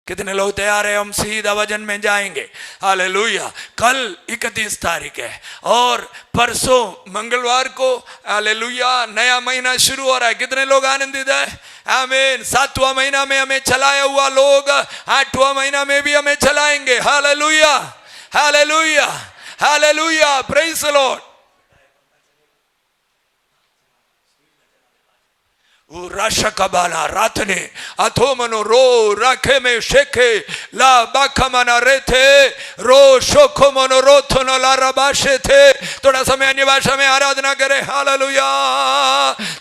कितने लोग तैयार है? हम सीधा वचन में जाएंगे। हालेलुया। कल 31 तारीख है और परसों मंगलवार को हालेलुया नया महीना शुरू हो रहा है। कितने लोग आनंदित है? आमीन। 7वां महीना में हमें चलाया हुआ लोग 8वां महीना में भी हमें चलाएंगे। Hallelujah, hallelujah, hallelujah, praise the Lord. राशकबाला रातने अथोमनो रो राखे में शेखे ला बाखमना रेथे रो शोखो मनो रोथनो ला रबाशे थे। थोड़ा समय अन्य भाषा में आराधना करें। हालेलुया।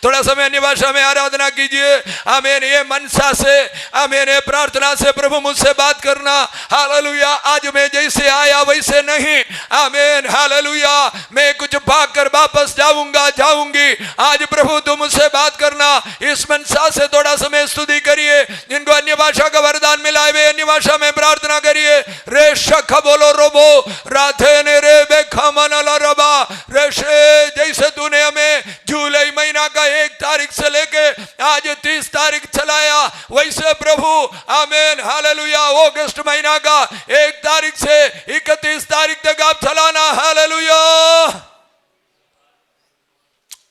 थोड़ा समय अन्य भाषा में आराधना कीजिए। आमीन। ये मनसा से, आमीन, ये प्रार्थना से प्रभु मुझसे बात करना। हालेलुया। आज मैं जैसे आया वैसे नहीं। आमीन। हालेलुया। मैं कुछ पाकर वापस जाऊंगा, जाऊंगी। आज प्रभु तुम मुझसे बात करना। इस मनसा से थोड़ा समय स्तुति करिए। जिनको अन्य भाषा का वरदान मिला है वे अन्य भाषा में प्रार्थना करिए। रे शख बोलो रोबो राधे ने रे बेखमनला रबा रेशे। जैसे तूने हमें जुलाई महीना का 1 तारीख से लेके आज 30 तारीख चलाया वैसे प्रभु आमीन हालेलुया अगस्त महीना का 1 तारीख से 31 तारीख तक आप चलाना। हालेलुया,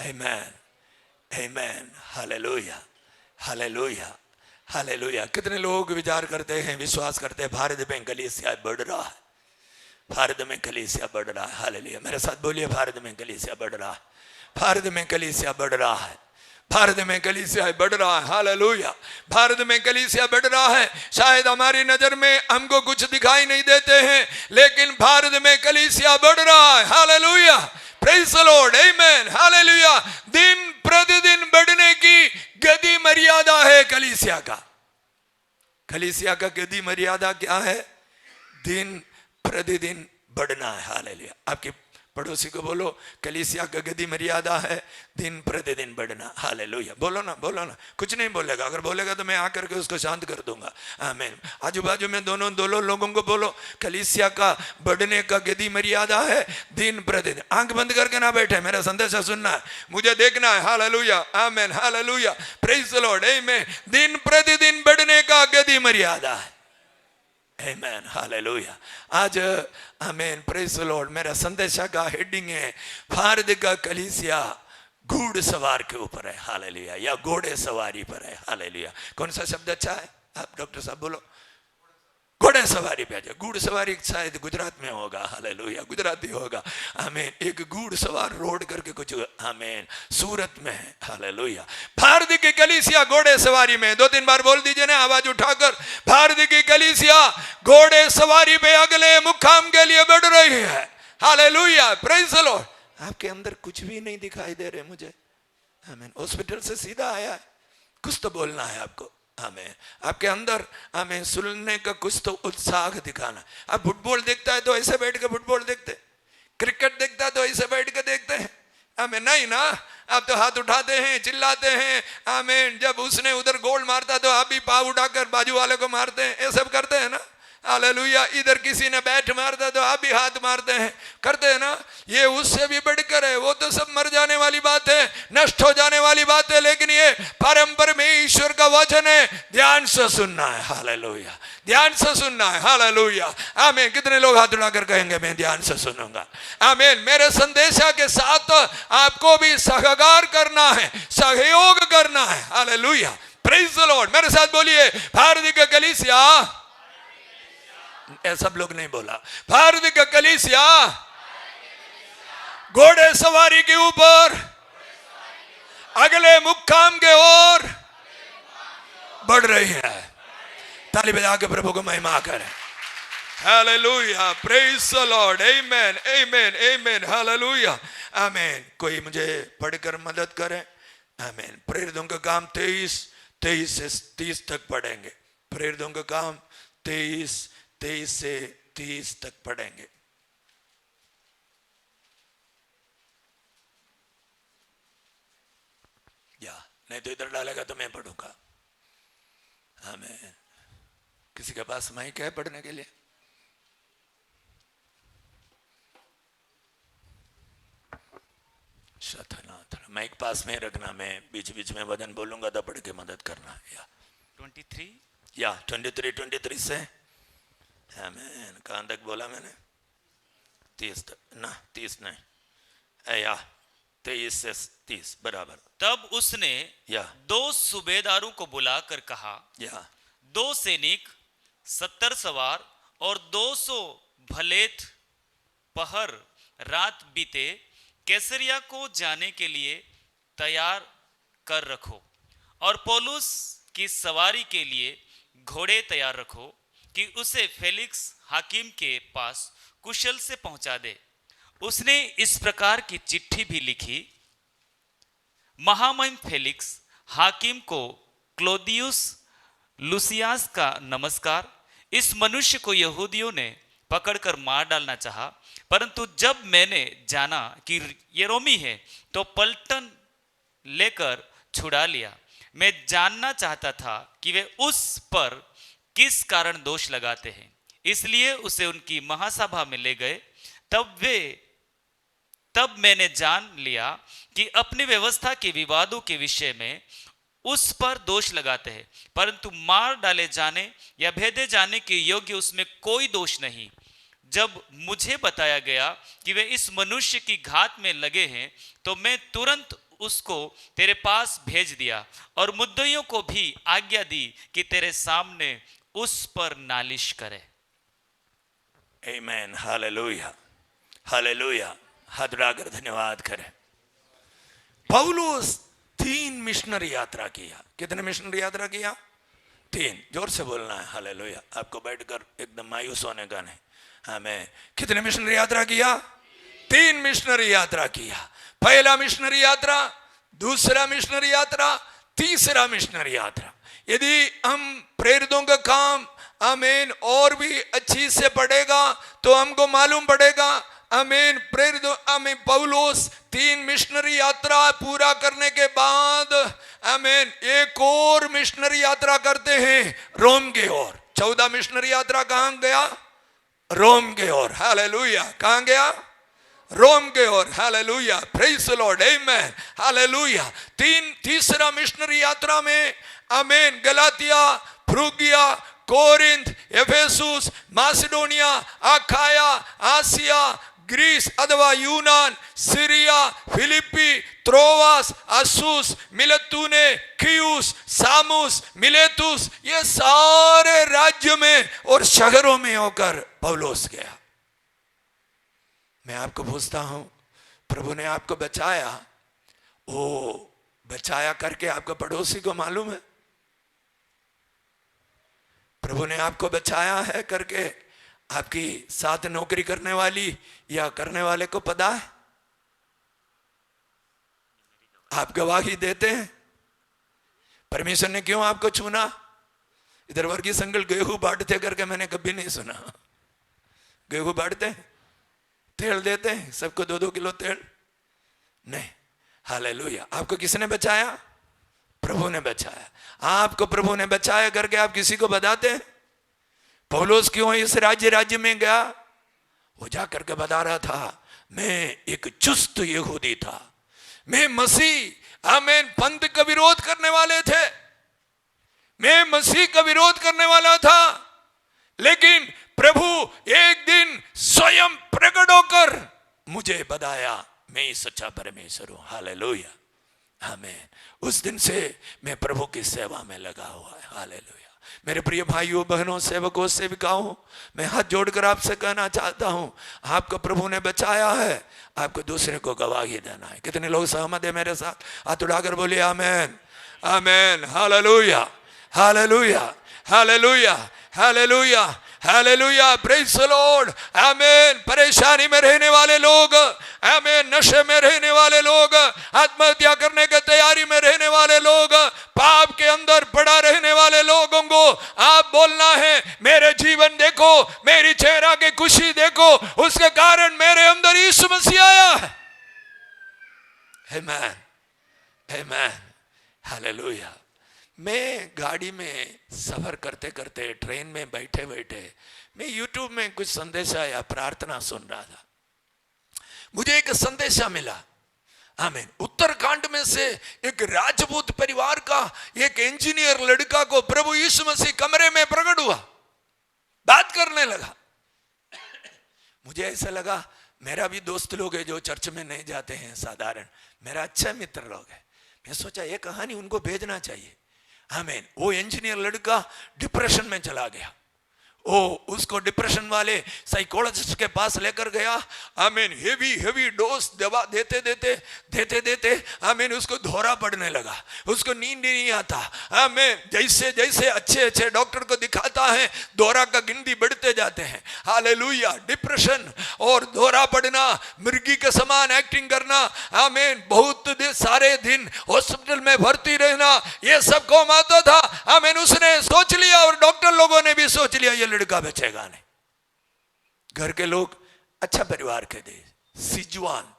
आमीन, आमीन, हालेलुया, हालेलुया, हालेलुया। कितने लोग विचार करते हैं, विश्वास करते हैं भारत में कलीसिया बढ़ रहा है, भारत में कलीसिया बढ़ रहा है। हालेलुया। मेरे साथ बोलिए, भारत में कलीसिया बढ़ रहा है, भारत में कलीसिया बढ़ रहा है, भारत में कलीसिया बढ़ रहा है। हालेलुया। भारत में कलीसिया बढ़ रहा है। शायद हमारी नजर में हमको कुछ दिखाई नहीं देते हैं, लेकिन भारत में कलीसिया बढ़ रहा है। हालेलुया, प्रेज द लॉर्ड, आमीन, हालेलुया। दिन प्रतिदिन बढ़ने की गति मर्यादा है कलीसिया का। कलीसिया का गति मर्यादा क्या है? दिन प्रतिदिन बढ़ना है। हालेलुया। आपके पड़ोसी को बोलो, कलीसिया का गति मर्यादा है दिन प्रतिदिन बढ़ना। हालेलुया। बोलो ना, बोलो ना। कुछ नहीं बोलेगा, अगर बोलेगा तो मैं आकर के उसको शांत कर दूंगा। आमीन। आजू बाजू में दोनों लोगों को बोलो, कलीसिया का बढ़ने का गति मर्यादा है दिन प्रतिदिन। आंख बंद करके ना बैठे, मेरा संदेश सुनना है, मुझे देखना है। हालेलुया, आमीन, हालेलुया, प्रेज द लॉर्ड, आमीन। दिन प्रतिदिन बढ़ने का गति मर्यादा है। आमीन, हालेलुया। आज आमीन, प्रेज द लॉर्ड। मेरा संदेशा का हेडिंग है भारत का कलीसिया घोड़ सवार के ऊपर है। हालेलुया, या घोड़े सवारी पर है। हालेलुया। कौन सा शब्द अच्छा है? आप डॉक्टर साहब बोलो। घोड़े सवारी पे आ जाए। घुड़ सवारी शायद गुजरात में होगा। हालेलुया, गुजराती होगा। आमीन। एक घुड़ सवार रोड करके कुछ आमीन सूरत में है। हालेलुया। भारत की कलीसिया घोड़े सवारी में। 2-3 बार बोल दीजिए ना आवाज उठाकर, भारत की कलीसिया घोड़े सवारी पे अगले मुकाम के लिए बढ़ रही है। Hallelujah, praise the Lord. आपके अंदर कुछ भी नहीं दिखाई दे रहे मुझे। आमीन। हॉस्पिटल से सीधा आया है, कुछ तो बोलना है आपको। हमें आपके अंदर हमें सुनने का कुछ तो उत्साह दिखाना। अब फुटबॉल देखता है तो ऐसे बैठ के फुटबॉल देखते, क्रिकेट देखता है तो ऐसे बैठ के देखते हैं। हमें नहीं ना, आप तो हाथ उठाते हैं, चिल्लाते हैं। आमीन। जब उसने उधर गोल मारता तो आप भी पाव उठाकर बाजू वाले को मारते हैं। ये सब करते हैं ना। हालेलुया। इधर किसी ने बैट मारता तो आप भी हाथ मारते हैं, करते हैं ना। ये उससे भी बढ़कर है। वो तो सब मर जाने वाली बात है, नष्ट हो जाने वाली बात है, लेकिन ये परंपरा में ईश्वर का वचन है, ध्यान से सुनना है। हालेलुया, ध्यान से सुनना है। हालेलुया, आमीन। कितने लोग हाथ उठाकर कहेंगे मैं ध्यान से सुनूंगा? आमीन। मेरे संदेशा के साथ आपको भी सहकार करना है, सहयोग करना है। Hallelujah, praise the Lord. मेरे साथ बोलिए, भारत का कलीसिया, सब लोग नहीं बोला, भारत का कलीसिया घोड़े सवारी के ऊपर अगले मुकाम के ओर बढ़ रही है। ताली बजा के प्रभु को महिमा करें। हालेलुया, प्रेज द लॉर्ड, आमीन, आमीन, आमीन, हालेलुया, आमीन। कोई मुझे पढ़कर मदद करे। आमीन। प्रेरितों का काम 23 से 30 तक पढ़ेंगे। प्रेरितों का काम 23 से 30 तक पढ़ेंगे। या नहीं तो इधर डालेगा तो मैं पढ़ूंगा। आमीन। किसी के पास माइक है पढ़ने के लिए? माइक पास में रखना, मैं बीच बीच में वचन बोलूंगा तो पढ़ के मदद करना। या 23 या 23 से आमीन। कहां तक बोला मैंने? 30 ना, 30 नहीं, या 23 से 30 बराबर। तब उसने या 2 सूबेदारों को बुलाकर कहा, या 2 सैनिक 70 सवार और 200 भलेत पहर रात बीते कैसरिया को जाने के लिए तैयार कर रखो, और पौलुस की सवारी के लिए घोड़े तैयार रखो कि उसे फेलिक्स हाकिम के पास कुशल से पहुंचा दे। उसने इस प्रकार की चिट्ठी भी लिखी, महामहिम फेलिक्स हाकिम को क्लोदियुस लुसियास का नमस्कार। इस मनुष्य को यहूदियों ने पकड़कर मार डालना चाहा, परंतु जब मैंने जाना कि ये रोमी है तो पलटन लेकर छुड़ा लिया। मैं जानना चाहता था कि वे उस पर किस कारण दोष लगाते हैं, इसलिए उसे उनकी महासभा में ले गए। तब मैंने जान लिया कि अपनी व्यवस्था के विवादों के विषय में उस पर दोष लगाते हैं, परंतु मार डाले जाने या भेदे जाने के योग्य उसमें कोई दोष नहीं। जब मुझे बताया गया कि वे इस मनुष्य की घात में लगे हैं, तो मैं तुरंत उसको तेरे पास भेज दिया और मुद्दइयों को भी आज्ञा दी कि तेरे सामने उस पर नालिश करे। आमीन, हालेलुया, हालेलुया। हाथ उठाकर धन्यवाद करें। पौलुस 3 मिशनरी यात्रा किया। कितने मिशनरी यात्रा किया? 3। जोर से बोलना है, हालेलुया। आपको बैठकर एकदम मायूस होने का नहीं। हमें कितने मिशनरी यात्रा किया? 3 मिशनरी यात्रा किया। पहला मिशनरी यात्रा, दूसरा मिशनरी यात्रा, तीसरा मिशनरी यात्रा। यदि हम प्रेरितों का काम आमीन और भी अच्छी से पढ़ेगा तो हमको मालूम पड़ेगा आमीन प्रेरित आमीन पौलुस 3 मिशनरी यात्रा पूरा करने के बाद आमीन एक और मिशनरी यात्रा करते हैं रोम के ओर। 14 मिशनरी यात्रा कहां गया? रोम के ओर। हालेलुया। कहां गया? रोम के ओर। Hallelujah, praise the Lord, amen, hallelujah. तीसरा मिशनरी यात्रा में आमीन गलातिया, फ्रूगिया, कोरिंथ, एफेसुस, मासिडोनिया, अखाया, आसिया, ग्रीस अथवा यूनान, सीरिया, फिलिपी, त्रोवास, अस्सुस, मिलेतुने, खियुस, सामुस, मिलेतुस, ये सारे राज्य में और शहरों में होकर पौलुस गया। मैं आपको पूछता हूं, प्रभु ने आपको बचाया, वो बचाया करके आपका पड़ोसी को मालूम है? प्रभु ने आपको बचाया है करके आपकी साथ नौकरी करने वाली या करने वाले को पता है? आप गवाही देते हैं परमेश्वर ने क्यों आपको चुना? इधर वर्गीय संगल गेहूं बांटते करके मैंने कभी नहीं सुना। गेहूं बांटते हैं, तेल देते हैं, सबको 2-2 किलो तेल नहीं। हालेलुया। आपको किसने बचाया? प्रभु ने बचाया। आपको प्रभु ने बचाया करके आप किसी को बताते हैं? पौलुस क्यों इस राज्य में गया? वो जा करके बता रहा था, मैं एक चुस्त यहूदी था, मैं मसीह आमीन पंथ का विरोध करने वाले थे, मैं मसीह का विरोध करने वाला था, लेकिन प्रभु एक दिन स्वयं प्रकट होकर मुझे बताया मैं ही सच्चा परमेश्वर हूं। हालेलुया, आमीन। उस दिन से मैं प्रभु की सेवा में लगा हुआ है। हालेलुया। मेरे प्रिय भाइयों बहनों सेवकों सेविकाओं, मैं हाथ जोड़कर आपसे कहना चाहता हूं, आपको प्रभु ने बचाया है, आपको दूसरे को गवाही देना है। कितने लोग सहमत है मेरे साथ? हाथ उठाकर बोलिए आमीन, आमीन, hallelujah, hallelujah, hallelujah, hallelujah, hallelujah, praise the Lord, आमीन। परेशानी में रहने वाले लोग, आमीन, नशे में रहने वाले लोग, आत्महत्या करने की तैयारी में रहने वाले लोग, पाप के अंदर पड़ा रहने वाले लोगों को आप बोलना है, मेरे जीवन देखो, मेरी चेहरा की खुशी देखो, उसके कारण मेरे अंदर यीशु मसीह आया है। आमीन, आमीन, हालेलुया। मैं गाड़ी में सफर करते करते, ट्रेन में बैठे बैठे मैं यूट्यूब में कुछ संदेशा या प्रार्थना सुन रहा था। मुझे एक संदेशा मिला, आमीन, उत्तराखंड में से एक राजपूत परिवार का एक इंजीनियर लड़का को प्रभु यीशु मसीह कमरे ऐसा लगा मेरा भी दोस्त लोग है जो चर्च में नहीं जाते हैं, साधारण मेरा अच्छा मित्र लोग है। मैं सोचा ये कहानी उनको भेजना चाहिए। आमीन। वो इंजीनियर लड़का डिप्रेशन में चला गया। ओ उसको डिप्रेशन वाले साइकोलॉजिस्ट के पास लेकर गया। आमीन। हेवी डोज दवा देते देते आमीन उसको धोरा पड़ने लगा, उसको नींद नहीं आता। आमीन। जैसे जैसे अच्छे डॉक्टर को दिखाता है धोरा का गिनती बढ़ते जाते हैं। हालेलुया। डिप्रेशन और धोरा पड़ना, मिर्गी के समान एक्टिंग करना, आमीन, बहुत सारे दिन हॉस्पिटल में भर्ती रहना, ये सब कौन आता था। आमीन। उसने सोच लिया और डॉक्टर लोगों ने भी सोच लिया ये लड़का बचेगा नहीं। घर के लोग अच्छा परिवार के थे, सिजवान।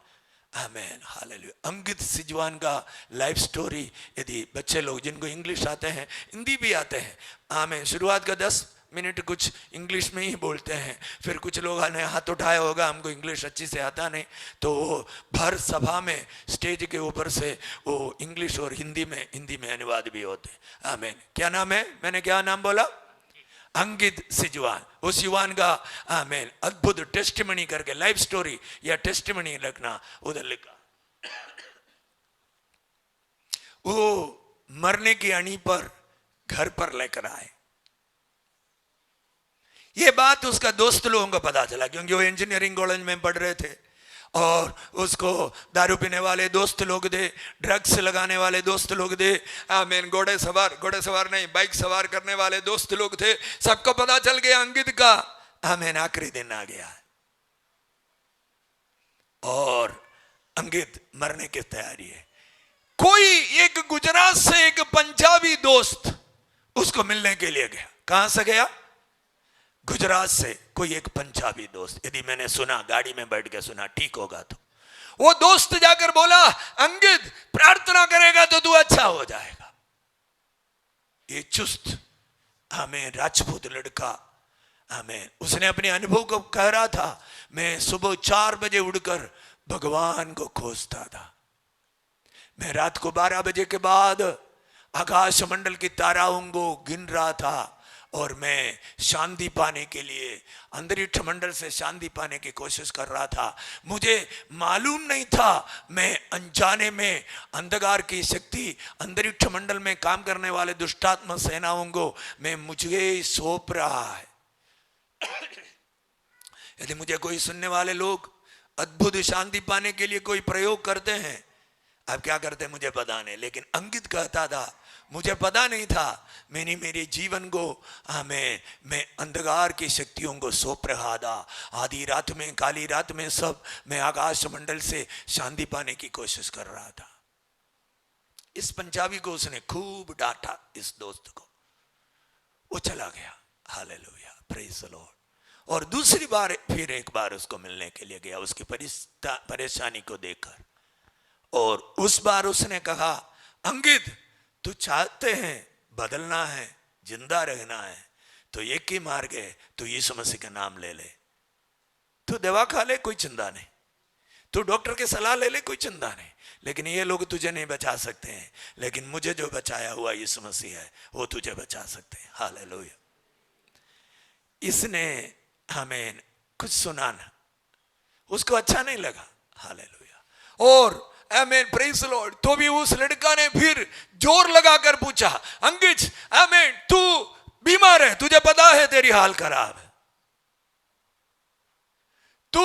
आमीन। हालेलुया। अंकित सिजवान का लाइफ स्टोरी, यदि बच्चे लोग जिनको इंग्लिश आते हैं, हिंदी भी आते हैं, आमीन, शुरुआत का 10 मिनट कुछ इंग्लिश में ही बोलते हैं, फिर कुछ लोग ने हाथ उठाया होगा हमको इंग्लिश अच्छी से आता नहीं, तो वो भर सभा में स्टेज के ऊपर से वो इंग्लिश और हिंदी में अनुवाद भी होते हैं। आमीन। क्या नाम है? मैंने क्या नाम बोला? अंकित सिजवान। उस युवान का आमीन अद्भुत टेस्टिमनी करके लाइफ स्टोरी या टेस्टिमनी रखना उधर लिखा। वो मरने की अणी पर घर पर लेकर आए। ये बात उसका दोस्त लोगों को पता चला, क्योंकि वो इंजीनियरिंग कॉलेज में पढ़ रहे थे और उसको दारू पीने वाले दोस्त लोग थे, ड्रग्स लगाने वाले दोस्त लोग थे। आमीन। घोड़े सवार नहीं, बाइक सवार करने वाले दोस्त लोग थे। सबको पता चल गया अंकित का आमीन आखिरी दिन आ गया और अंकित मरने की तैयारी है। कोई एक गुजरात से एक पंजाबी दोस्त उसको मिलने के लिए गया। कहां से गया? गुजरात से कोई एक पंजाबी दोस्त। यदि मैंने सुना, गाड़ी में बैठ के सुना, ठीक होगा तो वो दोस्त जाकर बोला अंकित प्रार्थना करेगा तो तू अच्छा हो जाएगा। ये चुस्त आमीन राजपूत लड़का, आमीन, उसने अपने अनुभव को कह रहा था, मैं सुबह 4 बजे उठकर भगवान को खोजता था। मैं रात को 12 बजे के बाद आकाश मंडल की ताराओं को गिन रहा था और मैं शांति पाने के लिए अंतरिक्ष मंडल से शांति पाने की कोशिश कर रहा था। मुझे मालूम नहीं था मैं अनजाने में अंधकार की शक्ति अंतरिक्ष मंडल में काम करने वाले दुष्टात्मा सेनाओं को मैं मुझे सौंप रहा है। यदि मुझे कोई सुनने वाले लोग अद्भुत शांति पाने के लिए कोई प्रयोग करते हैं, आप क्या करते मुझे पता नहीं, लेकिन अंकित कहता था मुझे पता नहीं था, मैंने मेरे जीवन को मैं अंधकार की शक्तियों को सौंप रहा था। आधी रात में, काली रात में सब मैं आकाश मंडल से शांति पाने की कोशिश कर रहा था। इस पंजाबी को उसने खूब डांटा, इस दोस्त को। वो चला गया। Hallelujah, praise the Lord. और दूसरी बार फिर एक बार उसको मिलने के लिए गया उसकी परेशानी को देखकर, और उस बार उसने कहा अंकित तू चाहते हैं बदलना है, जिंदा रहना है, तो एक ही मार्ग है, तू यीशु मसीह का नाम ले ले। तू दवा खा ले, कोई चिंता नहीं, तू डॉक्टर की सलाह ले ले, कोई चिंता नहीं, लेकिन ये लोग तुझे नहीं बचा सकते हैं, लेकिन मुझे जो बचाया हुआ यीशु मसीह है वो तुझे बचा सकते हैं। हालेलुया। इसने हमें कुछ सुना ना, उसको अच्छा नहीं लगा। हालेलुया। और आमीन, प्रेज द लॉर्ड। तो भी उस लड़का ने फिर जोर लगाकर पूछा अंकित, आमीन, तू बीमार है, तुझे पता है तेरी हाल खराब है, तू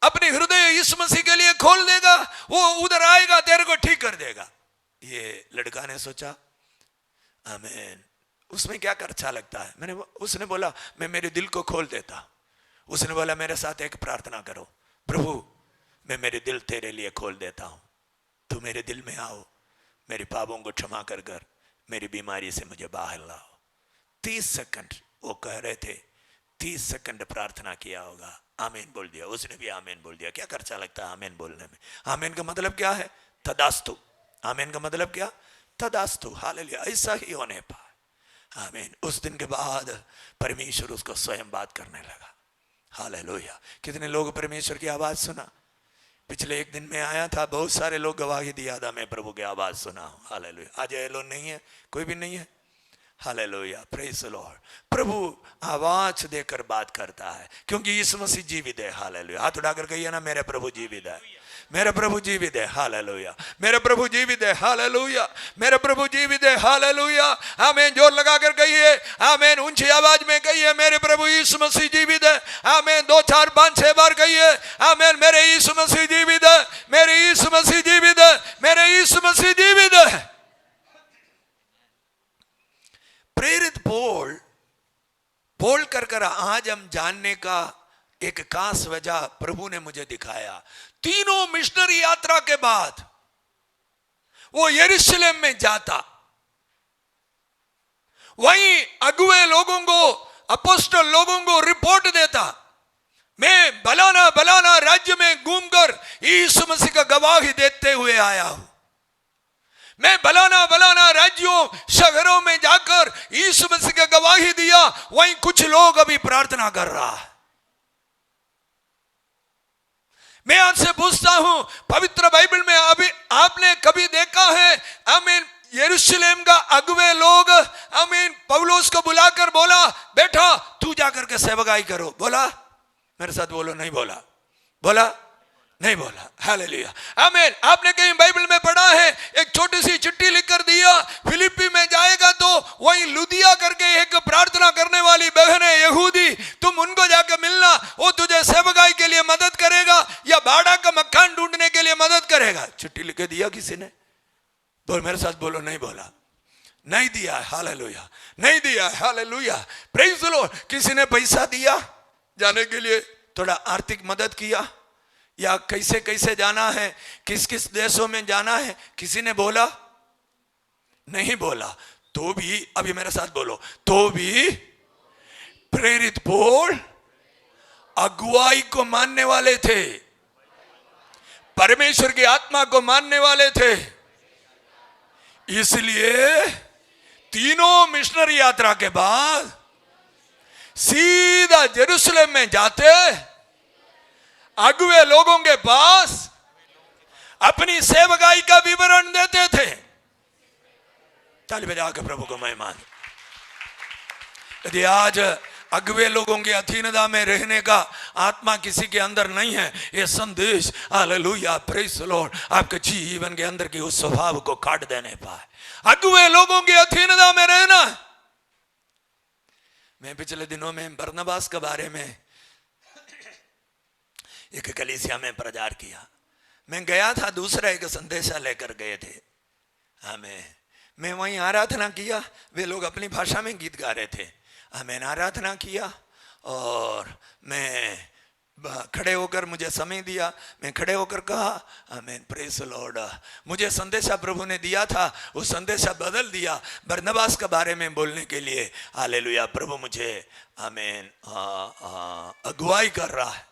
अपने हृदय यीशु मसीह के लिए खोल देगा, वो उधर आएगा, तेरे को ठीक कर देगा। ये लड़का ने सोचा आमीन उसमें क्या कर अच्छा लगता है। उसने बोला मैं मेरे दिल को खोल देता। उसने बोला मेरे साथ एक प्रार्थना करो, प्रभु मैं मेरे दिल तेरे लिए खोल देता हूं, तू मेरे दिल में आओ, मेरे पापों को क्षमा कर कर मेरी बीमारी से मुझे बाहर लाओ। 30 सेकंड वो कह रहे थे, 30 सेकंड प्रार्थना किया होगा, आमीन बोल दिया। उसने भी आमीन बोल दिया। क्या खर्चा लगता है आमीन बोलने में? आमीन का मतलब क्या है? तदास्तु। आमीन का मतलब क्या? तदास्तु। हालेलुया। ऐसा ही होने पाए। आमीन। उस दिन के बाद परमेश्वर उसको स्वयं बात करने लगा। हालेलुया। कितने लोग परमेश्वर की आवाज सुना? पिछले एक दिन में आया था, बहुत सारे लोग गवाही दिया था मैं प्रभु की आवाज सुना हूं। हालेलुया। आज ये लोग नहीं है, कोई भी नहीं है। Hallelujah, praise the Lord. प्रभु आवाज देकर बात करता है क्योंकि यीशु मसीह जीवित है। हालेलुया, हाथ उठाकर कहिए ना, मेरे प्रभु जीवित है, मेरे प्रभु जीवित है। हालेलुया, मेरे प्रभु जीवित है। हालेलुया, मेरे प्रभु जीवित है। हालेलुया, आमीन, जोर लगाकर कहिए, आमीन, ऊंची आवाज में कहिए, मेरे प्रभु यीशु मसीह जीवित है। आमीन, 2 4 5 6 बार कहिए, आमीन, मेरे यीशु मसीह जीवित है, मेरे यीशु मसीह जीवित है, मेरे यीशु मसीह जीवित है। प्रेरित बोल कर आज हम जानने का एक खास वजह प्रभु ने मुझे दिखाया। तीनों मिशनरी यात्रा के बाद वो यरूशलेम में जाता, वहीं अगुए लोगों को, अपोस्टल लोगों को रिपोर्ट देता, मैं बलाना राज्य में घूमकर यीशु मसीह का गवाही देते हुए आया हूं। मैं बलाना राज्यों शहरों में जाकर यीशु मसीह का गवाही दिया, वहीं कुछ लोग अभी प्रार्थना कर रहा है। मैं आपसे पूछता हूं, पवित्र बाइबल में अभी आपने कभी देखा है, आमीन, यरूशलेम का अगुवे लोग, आमीन, पौलुस को बुलाकर बोला, बेटा तू जाकर के सेवकाई करो? बोला? मेरे साथ बोलो, नहीं बोला। बोला? नहीं बोला। हालेलुया, आमीन। आपने कहीं बाइबल में पढ़ा है, एक छोटी सी चिट्ठी लिखकर दिया, फिलिप्पी में जाएगा तो वहीं लुदिया करके एक प्रार्थना करने वाली बहन है यहूदी, तुम उनको जाकर मिलना, वो तुझे सेवकाई के लिए मदद करेगा या भाड़ा का मकान ढूंढने के लिए मदद करेगा। चिट्ठी लिख के दिया किसी ने? बोल, मेरे साथ बोलो, नहीं बोला। नहीं दिया है। हालेलुया, नहीं दिया है। Hallelujah, praise the Lord. किसी ने पैसा दिया जाने के लिए, थोड़ा आर्थिक मदद किया, या कैसे कैसे जाना है, किस किस देशों में जाना है, किसी ने बोला? नहीं बोला। तो भी, अभी मेरे साथ बोलो, तो भी प्रेरित बोल अगुवाई को मानने वाले थे, परमेश्वर की आत्मा को मानने वाले थे। इसलिए तीनों मिशनरी यात्रा के बाद सीधा यरूशलेम में जाते, अगुवे लोगों के पास अपनी सेवकाई का विवरण देते थे। ताली बजा के प्रभु को महिमा दो। यदि आज अगुवे लोगों की अधीनता में रहने का आत्मा किसी के अंदर नहीं है, यह संदेश, हालेलुया, प्रेज द लॉर्ड, आपके जीवन के अंदर की उस स्वभाव को काट देने पाए। अगुवे लोगों की अधीनता में रहना। मैं पिछले दिनों में बरनबास के बारे में एक कलीसिया में प्रचार किया। मैं गया था, दूसरा एक संदेशा लेकर गए थे हमें। मैं वहीं आराधना किया, वे लोग अपनी भाषा में गीत गा रहे थे। मैंने आराधना किया और मैं खड़े होकर, मुझे समय दिया, मैं खड़े होकर कहा, आमीन, प्रेज द लॉर्ड, मुझे संदेशा प्रभु ने दिया था, वो संदेशा बदल दिया बरनबास के बारे में बोलने के लिए। हालेलुया, प्रभु मुझे, आमीन, अगुवाई कर रहा है,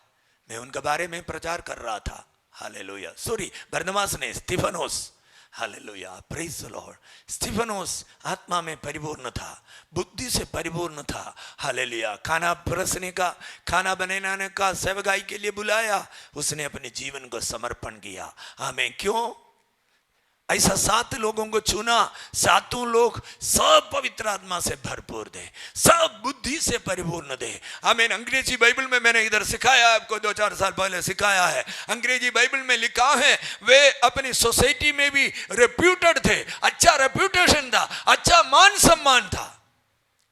मैं उनके बारे में प्रचार कर रहा था। हालेलुया, सॉरी, बरनबास ने, स्टीफनोस। Hallelujah, praise the Lord. स्टीफनोस आत्मा में परिपूर्ण था, बुद्धि से परिपूर्ण था। हालेलुया, खाना परसने का, खाना बनाने का सेवकाई के लिए बुलाया, उसने अपने जीवन को समर्पण किया। हमें क्यों? ऐसा 7 लोगों को चुना, 7 लोग सब पवित्र आत्मा से भरपूर दे, सब बुद्धि से परिपूर्ण दे। आमीन। अंग्रेजी बाइबल में मैंने इधर सिखाया, आपको 2-4 साल पहले सिखाया है। अंग्रेजी बाइबल में लिखा है, वे अपनी सोसाइटी में भी रेप्यूटेड थे, अच्छा रेप्यूटेशन था, अच्छा मान सम्मान था।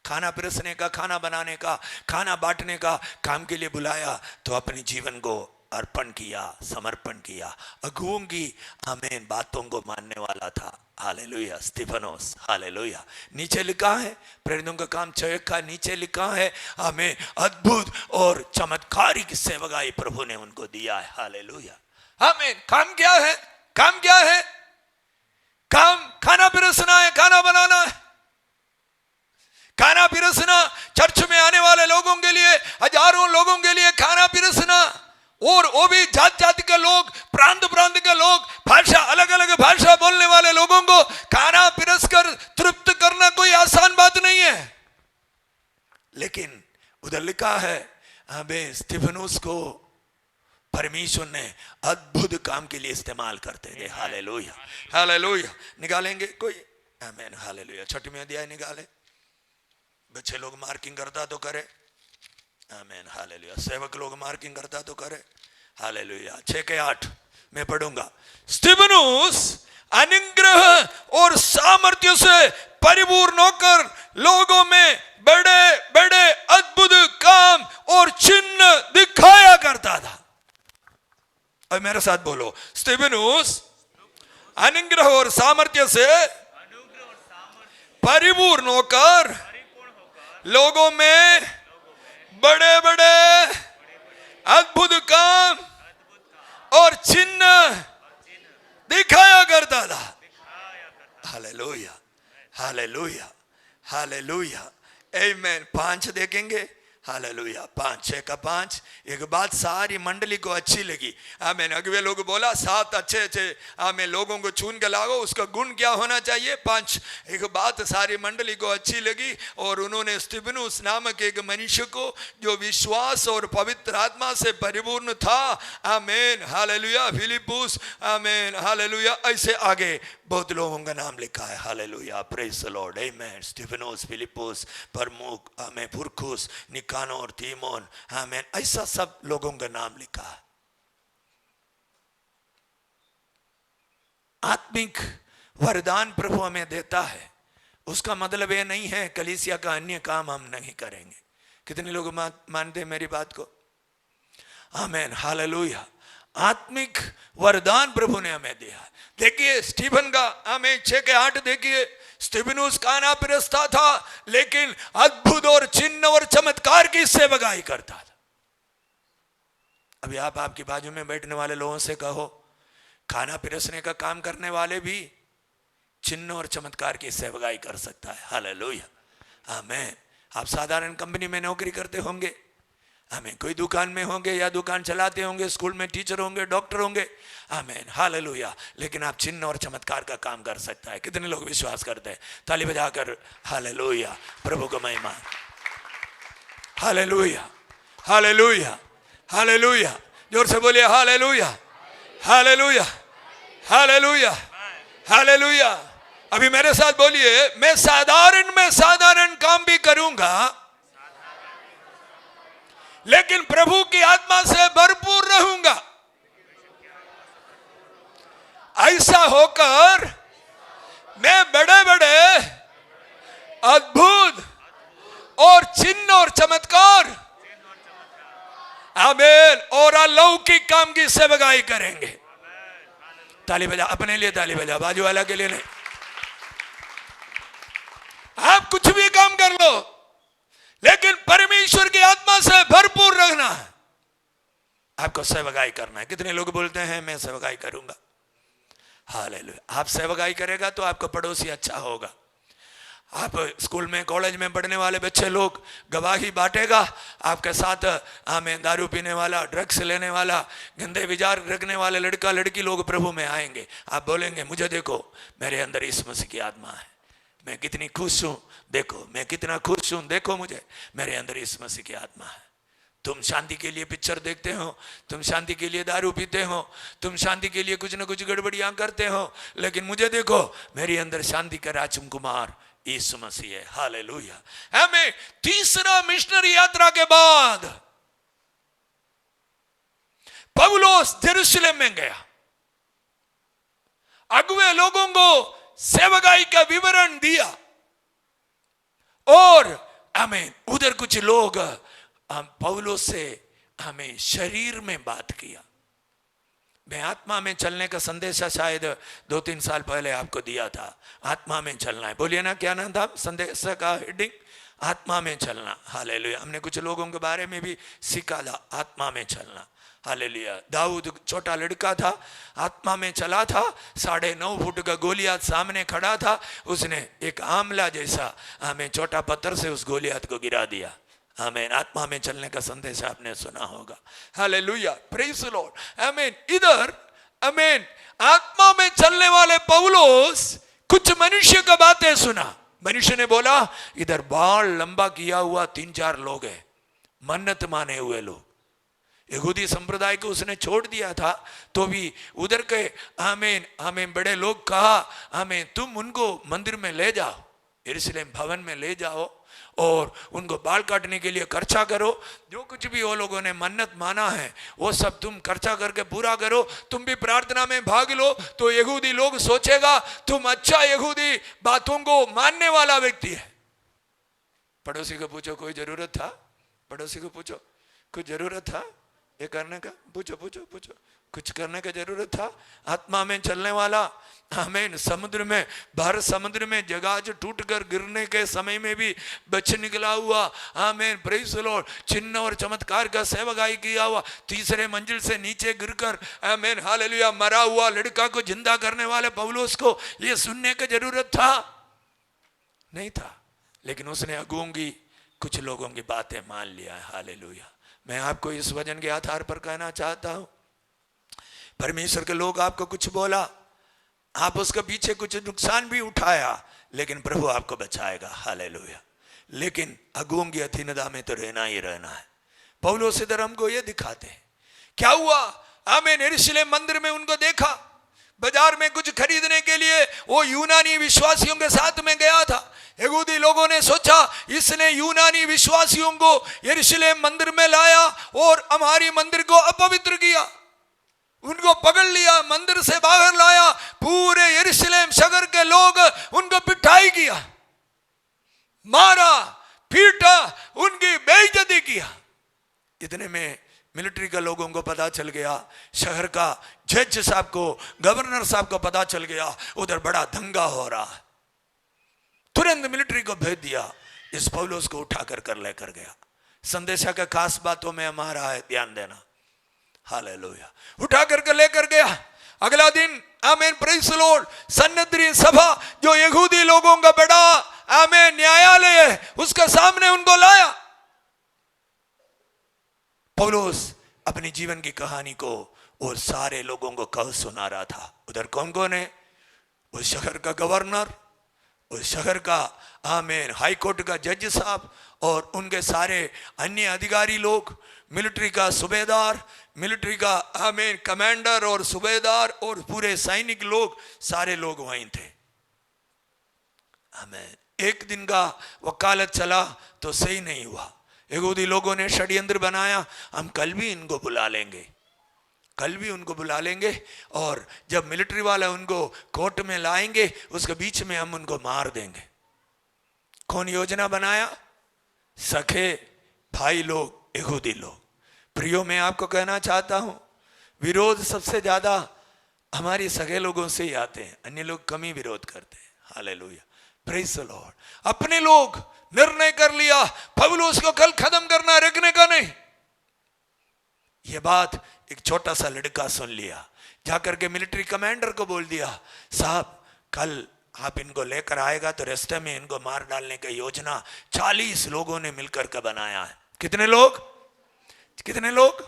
खाना परसने का, खाना बनाने का, खाना बांटने का काम के लिए बुलाया तो अपने जीवन को अर्पण किया, समर्पण किया, अगुओं की, आमीन, बातों को मानने वाला था। Hallelujah, Stefanos. हालेलुया। नीचे लिखा है, प्रेरितों का काम 6 का नीचे लिखा है, हमें अद्भुत और चमत्कारिक सेवकाई प्रभु ने उनको दिया है। हालेलुया, आमीन। काम क्या है? काम क्या है? काम खाना परसना है, खाना बनाना है। खाना परसना, चर्च में आने वाले लोगों के लिए, हजारों लोगों के लिए खाना परसना, और वो भी जात जाति के लोग, प्रांत प्रांत के लोग, भाषा, अलग अलग भाषा बोलने वाले लोगों को खाना पिरस कर तृप्त करना कोई आसान बात नहीं है। लेकिन उधर लिखा है, हमें स्टीफनोस को परमेश्वर ने अद्भुत काम के लिए इस्तेमाल करते थे। Hallelujah, hallelujah. निकालेंगे कोई? आमीन, हालेलुया। 6वां अध्याय निकाले, बच्चे लोग मार्किंग करता तो करे, आमीन हालेलुया। सेवक लोग मार्किंग करता तो करे, हालेलुया। 6 के 8 मैं पढ़ूंगा। स्तिफनुस अनुग्रह और सामर्थ्य से परिपूर्ण होकर लोगों में बड़े बड़े अद्भुत काम और चिन्ह दिखाया करता था। अब मेरे साथ बोलो, स्तिफनुस अनुग्रह और सामर्थ्य से परिपूर्ण होकर लोगों में बड़े बड़े अद्भुत काम और चिन्ह दिखाया करता था। हालेलुया हालेलुया हालेलुया आमीन। 5 देखेंगे, हालेलुया। 5 6 का 5। एक बात सारी मंडली को अच्छी लगी, आमीन। अगवे लोग बोला 7 अच्छे अच्छे आमीन लोगों को चुन के लाओ, उसका गुण क्या होना चाहिए? 5। एक बात सारी मंडली को अच्छी लगी और उन्होंने स्तिफनुस नामक एक मनुष्य को जो विश्वास और पवित्र आत्मा से परिपूर्ण था, आमीन हालेलुया, फिलिपुस, आमीन हालेलुया, ऐसे आगे बहुत लोगों का नाम लिखा है, हालेलुया, प्रेज द लॉर्ड, आमीन। स्तिफनुस, फिलिपुस, प्रमुख, आमीन, पुरखुस, निकानोर, तीमोन, आमीन, ऐसा सब लोगों का नाम लिखा है। आत्मिक वरदान प्रभु हमें देता है, उसका मतलब ये नहीं है कलीसिया का अन्य काम हम नहीं करेंगे। कितने लोग मानते हैं मेरी बात को? आमीन हालेलुया। आत्मिक वरदान प्रभु ने हमें दिया। देखिए स्टीफन का, आमीन, 6 के 8 देखिए। स्तिफनुस कानापिरस्ता था लेकिन अद्भुत और चिन्ह और चमत्कार की सेवकाई करता था। अभी आप आपकी बाजू में बैठने वाले लोगों से कहो, खाना पिरसने का काम करने वाले भी चिन्ह और चमत्कार की सेवकाई कर सकता है, हालेलुया, आमीन। आप साधारण कंपनी में नौकरी करते होंगे, आमीन, कोई दुकान में होंगे या दुकान चलाते होंगे, स्कूल में टीचर होंगे, डॉक्टर होंगे, आमीन हालेलुया, लेकिन आप चिन्ह और चमत्कार का काम कर सकता है। कितने लोग विश्वास करते हैं? ताली बजाकर हालेलुया, प्रभु को महिमा, हालेलुया हालेलुया हालेलुया। जोर से बोलिए हालेलुया हालेलुया हालेलुया हालेलुया। अभी मेरे साथ बोलिए, मैं साधारण काम भी करूंगा लेकिन प्रभु की आत्मा से भरपूर रहूंगा। ऐसा होकर मैं बड़े बड़े अद्भुत और चिन्ह और चमत्कार, आमीन, और अलौकिक काम की सेवकाई करेंगे। ताली बजा, अपने लिए ताली बजा, बाजू वाला के लिए नहीं। आप कुछ भी काम कर लो लेकिन परमेश्वर की आत्मा से भरपूर रहना है, आपको सेवकाई करना है। कितने लोग बोलते हैं मैं सेवकाई करूंगा? हालेलुया। आप सेवकाई करेगा तो आपका पड़ोसी अच्छा होगा। आप स्कूल में कॉलेज में पढ़ने वाले बच्चे लोग गवाही बांटेगा आपके साथ, आमीन, दारू पीने वाला, ड्रग्स लेने वाला, गंदे विचार रखने वाले लड़का लड़की लोग प्रभु में आएंगे। आप बोलेंगे मुझे देखो मेरे अंदर यीशु मसीह की आत्मा है, मैं कितनी खुश हूं, देखो मैं कितना खुश हूं, देखो मुझे मेरे अंदर यीशु मसीह की आत्मा है। तुम शांति के लिए पिक्चर देखते हो, तुम शांति के लिए दारू पीते हो, तुम शांति के लिए कुछ ना कुछ गड़बड़ियां करते हो, लेकिन मुझे देखो मेरे अंदर शांति का राजकुमार यीशु मसीह है, हालेलुया। हमें तीसरा मिशनरी यात्रा के बाद पौलुस यरूशलेम में गया, अगुवे लोगों को सेवकाई का विवरण दिया और हमें उधर कुछ लोग पौलुस से हमें शरीर में बात किया। मैं आत्मा में चलने का संदेशा शायद 2-3 साल पहले आपको दिया था, आत्मा में चलना है। बोलिए ना, क्या नाम था संदेश का हेडिंग? आत्मा में चलना, हालेलुया। हमने कुछ लोगों के बारे में भी सीखा था, आत्मा में चलना, हालेलुया। दाऊद छोटा लड़का था, आत्मा में चला था, 9.5 फुट का गोलियात सामने खड़ा था, उसने एक आमला जैसा हमें छोटा पत्थर से उस गोलियात को गिरा दिया। आमीन। आत्मा में चलने का संदेश आपने सुना होगा, हालेलुया, प्रेज द लॉर्ड, आमीन। इधर आमीन आत्मा में चलने वाले पौलुस कुछ मनुष्य का बातें सुना। मनुष्य ने बोला इधर बाल लंबा किया हुआ 3-4 लोग हैं, मन्नत माने हुए लोग। यहूदी संप्रदाय को उसने छोड़ दिया था तो भी उधर के आमीन आमीन बड़े लोग कहा, आमीन तुम उनको मंदिर में ले जाओ, यरूशलेम भवन में ले जाओ और उनको बाल काटने के लिए खर्चा करो। जो कुछ भी वो लोगों ने मन्नत माना है वो सब तुम खर्चा करके पूरा करो। तुम भी प्रार्थना में भाग लो तो यहूदी लोग सोचेगा तुम अच्छा यहूदी, बातों को मानने वाला व्यक्ति है। पड़ोसी को पूछो कोई जरूरत था? पड़ोसी को पूछो कुछ जरूरत था ये करने का? पूछो पूछो पूछो, कुछ करने का जरूरत था? आत्मा में चलने वाला, आमीन, समुद्र में, भर समुद्र में जहाज टूटकर गिरने के समय में भी बच निकला हुआ, आमीन, प्रेज़ द लॉर्ड, चिन्ह और चमत्कार का सेवकाई किया हुआ, तीसरे मंजिल से नीचे गिरकर, आमीन, हालेलुया, मरा हुआ लड़का को जिंदा करने वाले पौलुस को ये सुनने की जरूरत था? नहीं था। लेकिन उसने अगुओं की, कुछ लोगों की बातें मान लिया है। हालेलुया। मैं आपको इस वचन के आधार पर कहना चाहता हूं, परमेश्वर के लोग आपको कुछ बोला, आप उसके पीछे कुछ नुकसान भी उठाया, लेकिन प्रभु आपको बचाएगा। हालेलुया। लेकिन अगुओं की अधीनता में तो रहना ही रहना है। पौलुस इधर हमको ये दिखाते हैं क्या हुआ। आमीन, यरूशलेम मंदिर में उनको देखा, बाजार में कुछ खरीदने के लिए वो यूनानी विश्वासियों के साथ में गया था। यहूदी लोगों ने सोचा इसने यूनानी विश्वासियों को यरूशलेम मंदिर में लाया और हमारी मंदिर को अपवित्र किया। उनको पकड़ लिया, मंदिर से बाहर लाया, पूरे यरूशलेम शहर के लोग उनको पिटाई किया, मारा, पीटा, उनकी बेइज्जती किया। इतने में मिलिट्री के लोगों को पता चल गया, शहर का जज साहब को, गवर्नर साहब को पता चल गया उधर बड़ा दंगा हो रहा है। तुरंत मिलिट्री को भेज दिया, इस पौलुस को उठाकर कर लेकर गया। संदेशा का खास बातों में हमारा है, ध्यान देना। हालेलुया। उठा करके लेकर गया। अगला दिन, आमीन, प्रेज़ द लॉर्ड, सन्हेद्रीन सभा जो यहूदी लोगों का बड़ा, आमीन, न्यायालय है, उसके सामने उनको लाया। पौलुस अपनी जीवन की कहानी को और सारे लोगों को कह सुना रहा था। उधर कौन कौन है? उस शहर का गवर्नर, उस शहर का, आमीन, हाई कोर्ट का जज साहब और उनके सारे अन्य अधिकारी लोग, मिलिट्री का सूबेदार, मिलिट्री का, आमीन, कमांडर और सूबेदार और पूरे सैनिक लोग, सारे लोग वहीं थे। आमीन। एक दिन का वकालत चला तो सही नहीं हुआ। यहूदी लोगों ने षड्यंत्र बनाया, हम कल भी इनको बुला लेंगे, कल भी उनको बुला लेंगे और जब मिलिट्री वाले उनको कोर्ट में लाएंगे उसके बीच में हम उनको मार देंगे। कौन योजना बनाया? सखे भाई लोग, यहूदी लोग। प्रियो, मैं आपको कहना चाहता हूं, विरोध सबसे ज्यादा हमारे सगे लोगों से ही आते हैं, अन्य लोग कम ही विरोध करते हैं। Hallelujah, praise the Lord. अपने लोग निर्णय कर लिया पौलुस को कल खत्म करना, रखने का नहीं। यह बात एक छोटा सा लड़का सुन लिया, जाकर के मिलिट्री कमांडर को बोल दिया, साहब कल आप इनको लेकर आएगा तो रास्ते में इनको मार डालने की योजना 40 लोगों ने मिलकर के बनाया है। कितने लोग? कितने लोग?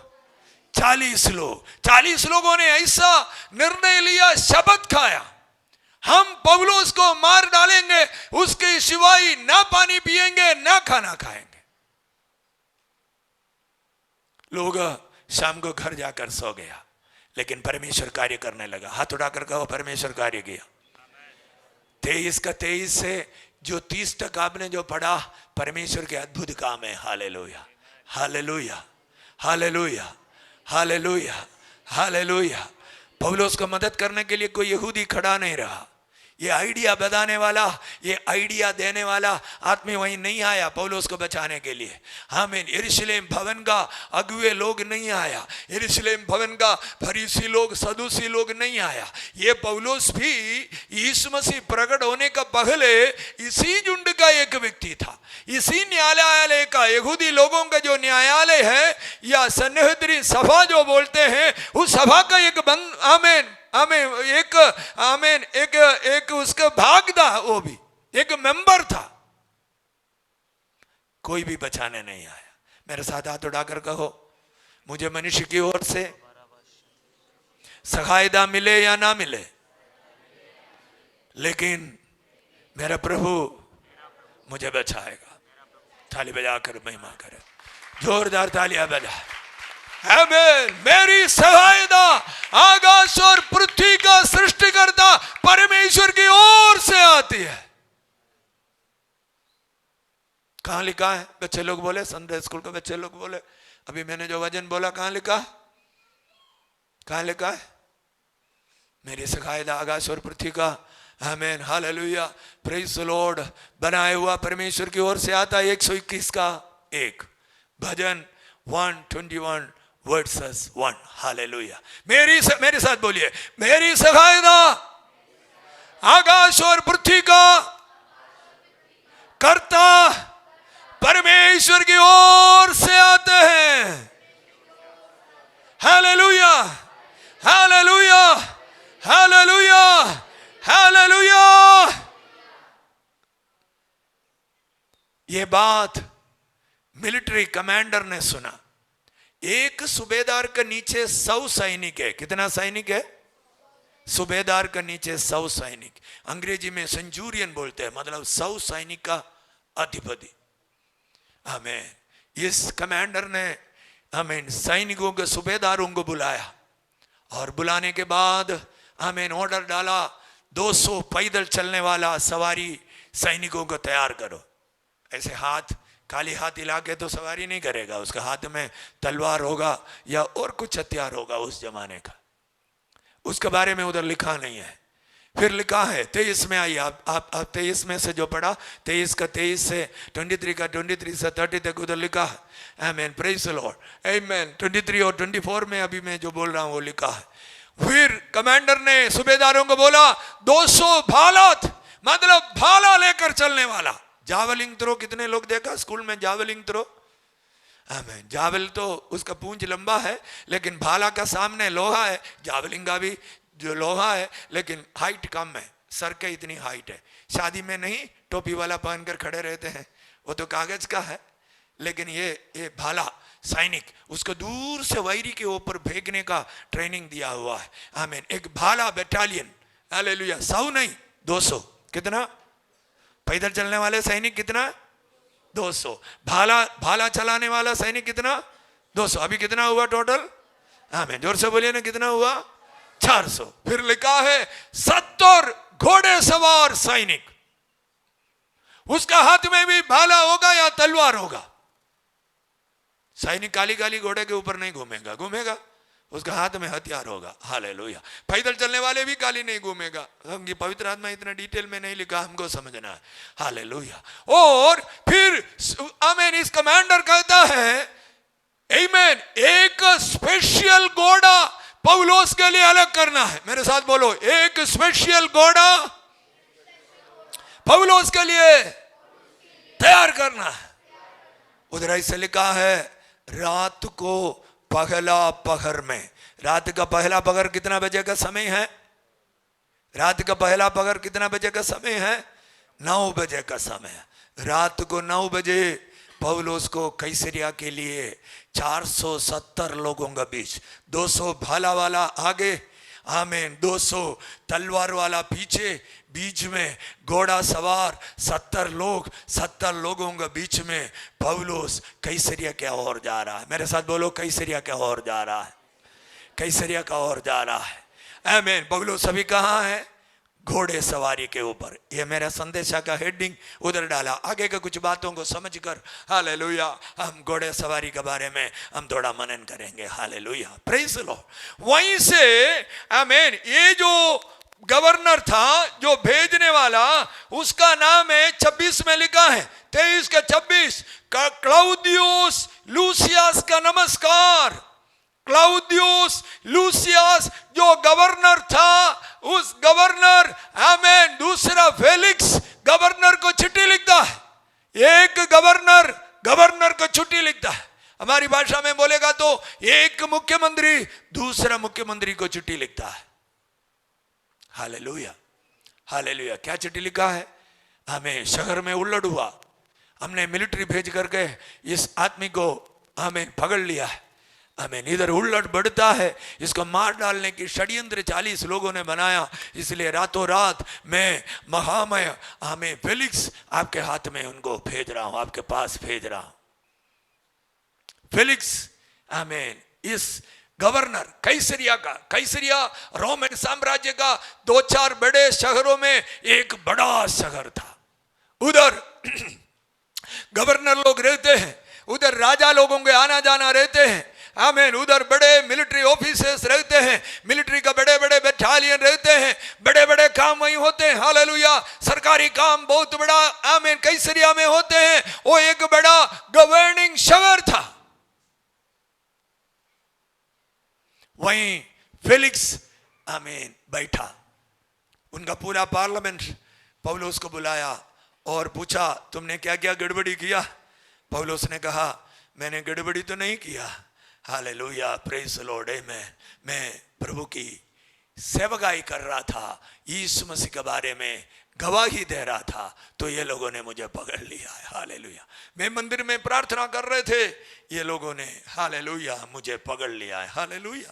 40 लोग। 40 लोगों ने ऐसा निर्णय लिया, शपथ खाया, हम पौलुस को मार डालेंगे, उसके सिवाय ना पानी पिएंगे ना खाना खाएंगे। लोग शाम को घर जाकर सो गया, लेकिन परमेश्वर कार्य करने लगा। हाथ उठाकर कहो, परमेश्वर कार्य किया। 23 का 23 से जो 30 तक आपने जो पढ़ा, परमेश्वर के अद्भुत काम है। Hallelujah, hallelujah, hallelujah, hallelujah, hallelujah. पौलुस को मदद करने के लिए कोई यहूदी खड़ा नहीं रहा। ये आइडिया बताने वाला, ये आइडिया देने वाला आदमी वहीं नहीं आया पौलुस को बचाने के लिए। आमीन। यरूशलेम भवन का अगुए लोग नहीं आया, यरूशलेम भवन का फरीसी लोग, सदूसी लोग नहीं आया। ये पौलुस भी यीशु मसीह प्रकट होने का पहले इसी झुंड का एक व्यक्ति था। इसी न्यायालय का, यहूदी लोगों का जो न्यायालय है या सन्हेद्रीन सभा जो बोलते हैं, उस सभा का एक बंद, आमीन, आमीन, एक, आमीन, एक उसका भाग था, वो भी एक मेंबर था। कोई भी बचाने नहीं आया। मेरे साथ हाथ उठाकर कहो, मुझे मनुष्य की ओर से सहायता मिले या ना मिले, लेकिन मेरा प्रभु मुझे बचाएगा। ताली बजाकर महिमा करे, जोरदार तालियां बजा। आमीन। मेरी सहायता आकाश और पृथ्वी का सृष्टिकर्ता परमेश्वर की ओर से आती है। कहाँ लिखा है? बच्चे लोग बोले, संडे स्कूल के बच्चे लोग बोले, अभी मैंने जो वचन बोला कहाँ लिखा है? कहाँ लिखा है? मेरी सकायदा आकाश और पृथ्वी का, आमीन, हालेलुया, प्रेज द लॉर्ड, बनाया हुआ परमेश्वर की ओर से आता है। 121 का 1, भजन 121 वर्सेस 1, हालेलुया। मेरे साथ बोलिए, मेरी सकायदा आकाश और पृथ्वी का कर्ता परमेश्वर की ओर से आते हैं। Hallelujah, hallelujah, hallelujah, hallelujah. ये बात मिलिट्री कमांडर ने सुना। एक सूबेदार के नीचे 100 सैनिक है। कितना सैनिक है? सूबेदार के नीचे 100 सैनिक। अंग्रेजी में सेंचुरियन बोलते हैं, मतलब 100 सैनिक का अधिपति। आमीन। इस कमांडर ने आमीन सैनिकों के सूबेदारों को बुलाया और बुलाने के बाद आमीन ऑर्डर डाला, 200 पैदल चलने वाला सवारी सैनिकों को तैयार करो। ऐसे हाथ खाली हाथ हिला के तो सवारी नहीं करेगा, उसका हाथ में तलवार होगा या और कुछ हथियार होगा उस जमाने का। उसके बारे में उधर लिखा नहीं है। फिर लिखा है 23 में, आइए आप 23 में से जो पढ़ा, 23 का 23 से 23 का 23 से 30 तक उधर लिखा है। आमीन, प्रेज द लॉर्ड, आमीन। 23 और 24 में अभी मैं जो बोल रहा हूं वो लिखा है। फिर कमांडर ने सूबेदारों को बोला 200 भालत, मतलब भाला लेकर चलने वाला। जावलिंग थ्रो कितने लोग देखा स्कूल में? जावलिंग थ्रो, आमीन। जावल तो उसका पूंछ लंबा है, लेकिन भाला का सामने लोहा है। जावलिंग का भी जो लोहा है, लेकिन हाइट कम है, सर के इतनी हाइट है। शादी में नहीं टोपी वाला पहनकर खड़े रहते हैं, वो तो कागज का है। लेकिन ये भाला सैनिक, उसको दूर से वैरी के ऊपर फेंकने का ट्रेनिंग दिया हुआ है। आमीन। एक भाला बटालियन, हालेलुया। 100 नहीं, 200। कितना? पैदल चलने वाले सैनिक कितना? 200। भाला चलाने वाला सैनिक कितना? 200। अभी कितना हुआ टोटल? आमीन, जोर से बोलिए ना, कितना हुआ? 400। फिर लिखा है 70 घोड़े सवार सैनिक। उसका हाथ में भी भाला होगा या तलवार होगा। सैनिक काली काली घोड़े के ऊपर नहीं घूमेगा, उसका हाथ में हथियार होगा। हालेलुया। पैदल चलने वाले भी काली नहीं घूमेगा। हम पवित्र आत्मा इतना डिटेल में नहीं लिखा, हमको समझना है। हालेलुया। और फिर आमीन, इस कमांडर कहता है आमीन, एक स्पेशल घोड़ा पौलुस के लिए अलग करना है। मेरे साथ बोलो, एक स्पेशल घोड़ा पौलुस के लिए तैयार करना है। उधर ऐसे लिखा है, रात को पहला पहर में। रात का पहला पहर कितना बजे का समय है? रात का पहला पहर कितना बजे का समय है? 9 बजे का समय है। रात को 9 बजे पौलुस को कैसरिया के लिए 470 लोगों के बीच, 200 भाला वाला आगे, आमीन, 200 तलवार वाला पीछे, बीच में घोड़ा सवार 70 लोग, 70 लोगों के बीच में पौलुस कैसरिया क्या ओर जा रहा है। मेरे साथ बोलो, कैसरिया क्या ओर जा रहा है, कैसरिया का ओर जा रहा है। आमीन। पौलुस अभी कहाँ है? घोड़े सवारी के ऊपर। ये मेरा संदेशा का हेडिंग उधर डाला। आगे के कुछ बातों को समझकर हालेलुया हम घोड़े सवारी के बारे में हम थोड़ा मनन करेंगे। Hallelujah, praise the Lord. वहीं से आमीन, ये जो गवर्नर था, जो भेजने वाला, उसका नाम है 26 में लिखा है, 23 का 26, क्लाउदियस लूसियस का नमस्कार। क्लाउदियस लूसियस जो गवर्नर था, उस गवर्नर आमीन, दूसरा फेलिक्स गवर्नर को चिट्ठी लिखता है। एक गवर्नर को चिट्ठी लिखता है। हमारी भाषा में बोलेगा तो एक मुख्यमंत्री दूसरा मुख्यमंत्री को चिट्ठी लिखता है। Hallelujah, hallelujah. क्या चिट्ठी लिखा है? हमें शहर में उल्लड़ हुआ, हमने मिलिट्री भेज करके इस आदमी को हमें पकड़ लिया है। हमें इधर उल्लड़ बढ़ता है, इसको मार डालने की षड्यंत्र 40 लोगों ने बनाया। इसलिए रातों रात मैं महामय हमें फेलिक्स आपके हाथ में उनको भेज रहा हूं, आपके पास भेज रहा हूं। फेलिक्स आमीन, इस गवर्नर कैसरिया रोमन साम्राज्य का 2-4 बड़े शहरों में एक बड़ा शहर था। उधर गवर्नर लोग रहते हैं, उधर राजा लोगों के आना जाना रहते हैं, आमीन। उधर बड़े मिलिट्री ऑफिसर्स रहते हैं, मिलिट्री का बड़े बड़े बटालियन रहते हैं, बड़े बड़े काम वहीं होते हैं, हालेलुया। सरकारी काम बहुत बड़ा, आमीन, कैसरिया में होते हैं। वो एक बड़ा गवर्निंग शहर था। वहीं फेलिक्स, आमीन, बैठा। उनका पूरा पार्लियामेंट पौलुस को बुलाया और पूछा, तुमने क्या क्या गड़बड़ी किया? पौलुस ने कहा, मैंने गड़बड़ी तो नहीं किया, हालेलुया, प्रेज द लॉर्ड, मैं प्रभु की सेवकाई कर रहा था, यीशु मसीह के बारे में गवाही दे रहा था, तो ये लोगों ने मुझे पकड़ लिया है, हालेलुया। मैं मंदिर में प्रार्थना कर रहे थे, ये लोगों ने, हालेलुया, मुझे पकड़ लिया है, हालेलुया,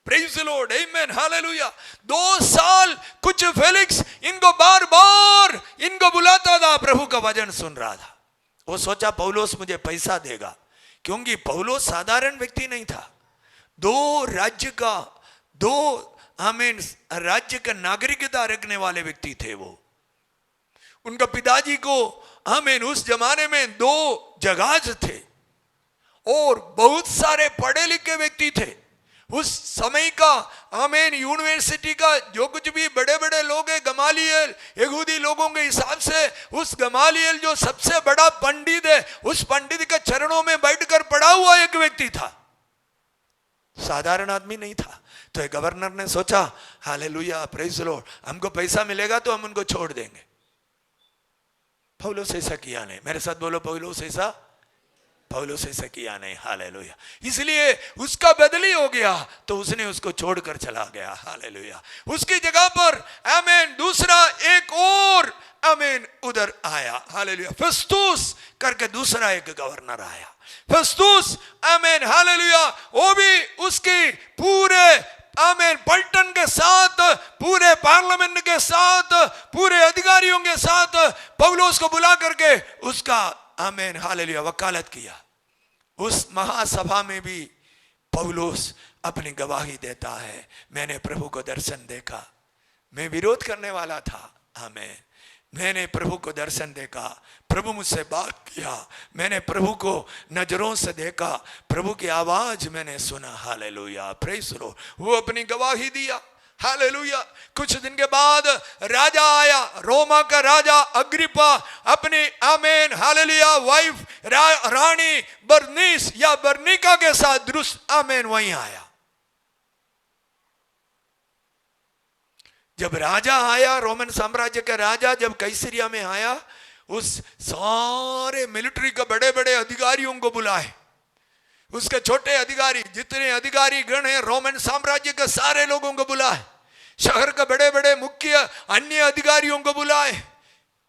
प्रेज द लॉर्ड, आमीन, हालेलुया। 2 साल कुछ फेलिक्स इनको बार बार इनको बुलाता था, प्रभु का वचन सुन रहा था। वो सोचा पौलुस मुझे पैसा देगा, क्योंकि पौलुस साधारण व्यक्ति नहीं था। 2 राज्य का नागरिकता रखने वाले व्यक्ति थे वो। उनका पिताजी को, आमीन, उस जमाने में 2 जहाज थे और बहुत सारे पढ़े लिखे व्यक्ति थे उस समय का, आमीन। यूनिवर्सिटी का जो कुछ भी बड़े बड़े लोग हैं, गमालियल, यहूदी लोगों के हिसाब से उस गमालियल जो सबसे बड़ा पंडित है, उस पंडित के चरणों में बैठकर पढ़ा हुआ एक व्यक्ति था, साधारण आदमी नहीं था। तो एक गवर्नर ने सोचा, हालेलुया, प्रेज द लॉर्ड, हमको पैसा मिलेगा तो हम उनको छोड़ देंगे। पौलुस ऐसा किया नहीं। मेरे साथ बोलो, पौलुस ऐसा किया नहीं, हालेलुया। इसलिए उसका बदली हो गया, तो उसने उसको छोड़कर चला गया, हालेलुया। उसकी जगह पर, आमीन, दूसरा एक और, आमीन, उधर आया, हालेलुया। फेस्तुस करके दूसरा एक गवर्नर आया, फेस्तुस, आमीन, हालेलुया। वो भी उसकी पूरे, आमीन, पलटन के साथ, पूरे पार्लियामेंट के साथ, पूरे अधिकारियों के साथ पौलुस को बुला करके उसका, आमीन, हालेलुया, वकालत किया। उस महासभा में भी पौलुस अपनी गवाही देता है, मैंने प्रभु को दर्शन देखा। मैं विरोध करने वाला था, आमीन, मैंने प्रभु को दर्शन देखा, प्रभु मुझसे बात किया, मैंने प्रभु को नजरों से देखा, प्रभु की आवाज मैंने सुना, हालेलुया, प्रेज द लॉर्ड। वो अपनी गवाही दिया, हालेलुया। कुछ दिन के बाद राजा आया, रोमा का राजा अग्रिपा, अपनी, आमीन, हालेलुया, वाइफ रानी बर्नीस या बर्निका के साथ दुरुस्त, आमीन, वहीं आया। जब राजा आया, रोमन साम्राज्य का राजा जब कैसरिया में आया, उस सारे मिलिट्री के बड़े बड़े अधिकारियों को बुलाए, उसके छोटे अधिकारी, जितने अधिकारी गण हैं रोमन साम्राज्य के सारे लोगों को बुलाए, शहर के बड़े बड़े मुख्य अन्य अधिकारियों को बुलाए,